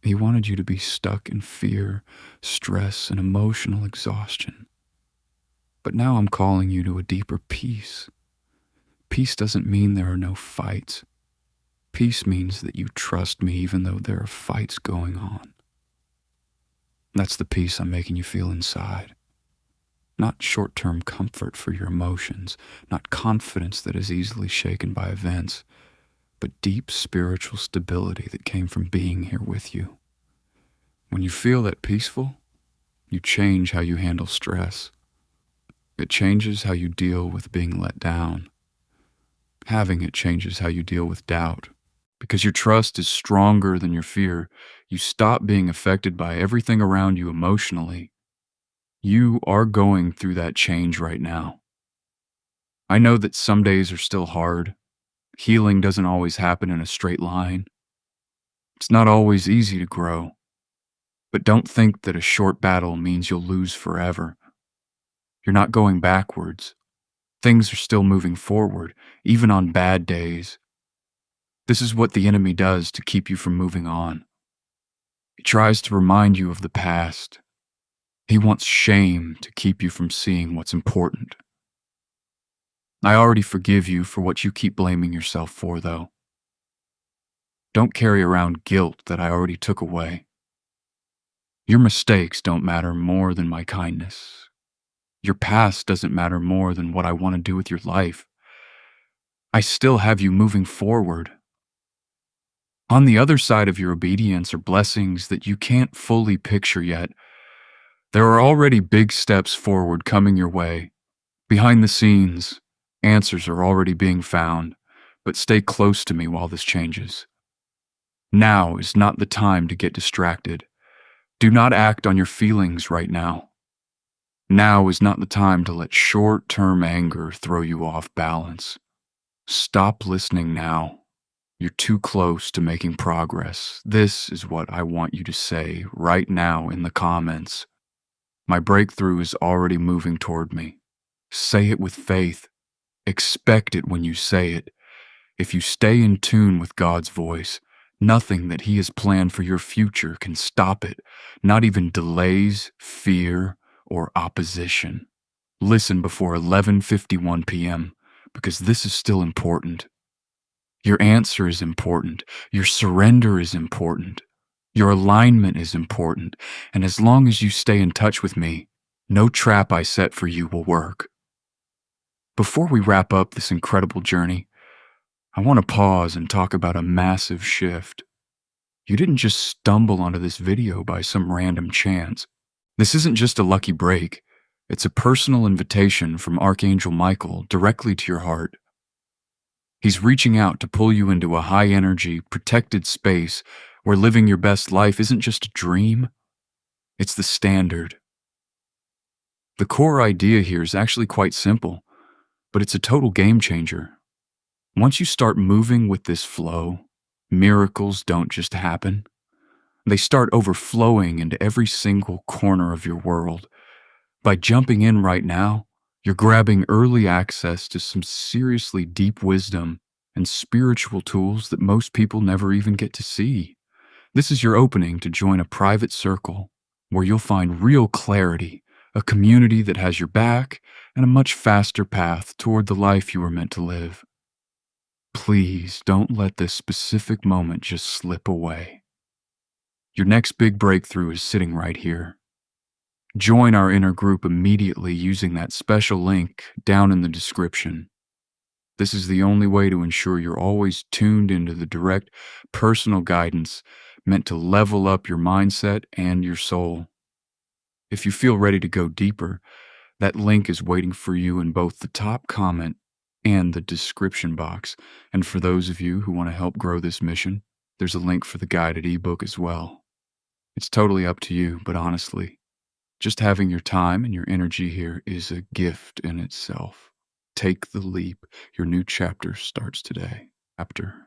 He wanted you to be stuck in fear, stress, and emotional exhaustion. But now I'm calling you to a deeper peace. Peace doesn't mean there are no fights. Peace means that you trust me even though there are fights going on. That's the peace I'm making you feel inside. Not short-term comfort for your emotions, not confidence that is easily shaken by events, but deep spiritual stability that came from being here with you. When you feel that peaceful, you change how you handle stress. It changes how you deal with being let down. Having it changes how you deal with doubt. Because your trust is stronger than your fear, you stop being affected by everything around you emotionally. You are going through that change right now. I know that some days are still hard. Healing doesn't always happen in a straight line. It's not always easy to grow. But don't think that a short battle means you'll lose forever. You're not going backwards. Things are still moving forward, even on bad days. This is what the enemy does to keep you from moving on. He tries to remind you of the past. He wants shame to keep you from seeing what's important. I already forgive you for what you keep blaming yourself for, though. Don't carry around guilt that I already took away. Your mistakes don't matter more than my kindness. Your past doesn't matter more than what I want to do with your life. I still have you moving forward. On the other side of your obedience are blessings that you can't fully picture yet. There are already big steps forward coming your way. Behind the scenes, answers are already being found, but stay close to me while this changes. Now is not the time to get distracted. Do not act on your feelings right now. Now is not the time to let short-term anger throw you off balance. Stop listening now. You're too close to making progress. This is what I want you to say right now in the comments. My breakthrough is already moving toward me. Say it with faith. Expect it when you say it. If you stay in tune with God's voice, nothing that He has planned for your future can stop it, not even delays, fear, or opposition. Listen before 11:51 p.m., because this is still important. Your answer is important. Your surrender is important. Your alignment is important. And as long as you stay in touch with me, no trap I set for you will work. Before we wrap up this incredible journey, I want to pause and talk about a massive shift. You didn't just stumble onto this video by some random chance. This isn't just a lucky break. It's a personal invitation from Archangel Michael directly to your heart. He's reaching out to pull you into a high-energy, protected space where living your best life isn't just a dream, it's the standard. The core idea here is actually quite simple, but it's a total game changer. Once you start moving with this flow, miracles don't just happen. They start overflowing into every single corner of your world. By jumping in right now, you're grabbing early access to some seriously deep wisdom and spiritual tools that most people never even get to see. This is your opening to join a private circle where you'll find real clarity, a community that has your back, and a much faster path toward the life you were meant to live. Please don't let this specific moment just slip away. Your next big breakthrough is sitting right here. Join our inner group immediately using that special link down in the description. This is the only way to ensure you're always tuned into the direct personal guidance meant to level up your mindset and your soul. If you feel ready to go deeper, that link is waiting for you in both the top comment and the description box. And for those of you who want to help grow this mission, there's a link for the guided ebook as well. It's totally up to you, but honestly, just having your time and your energy here is a gift in itself. Take the leap. Your new chapter starts today. Chapter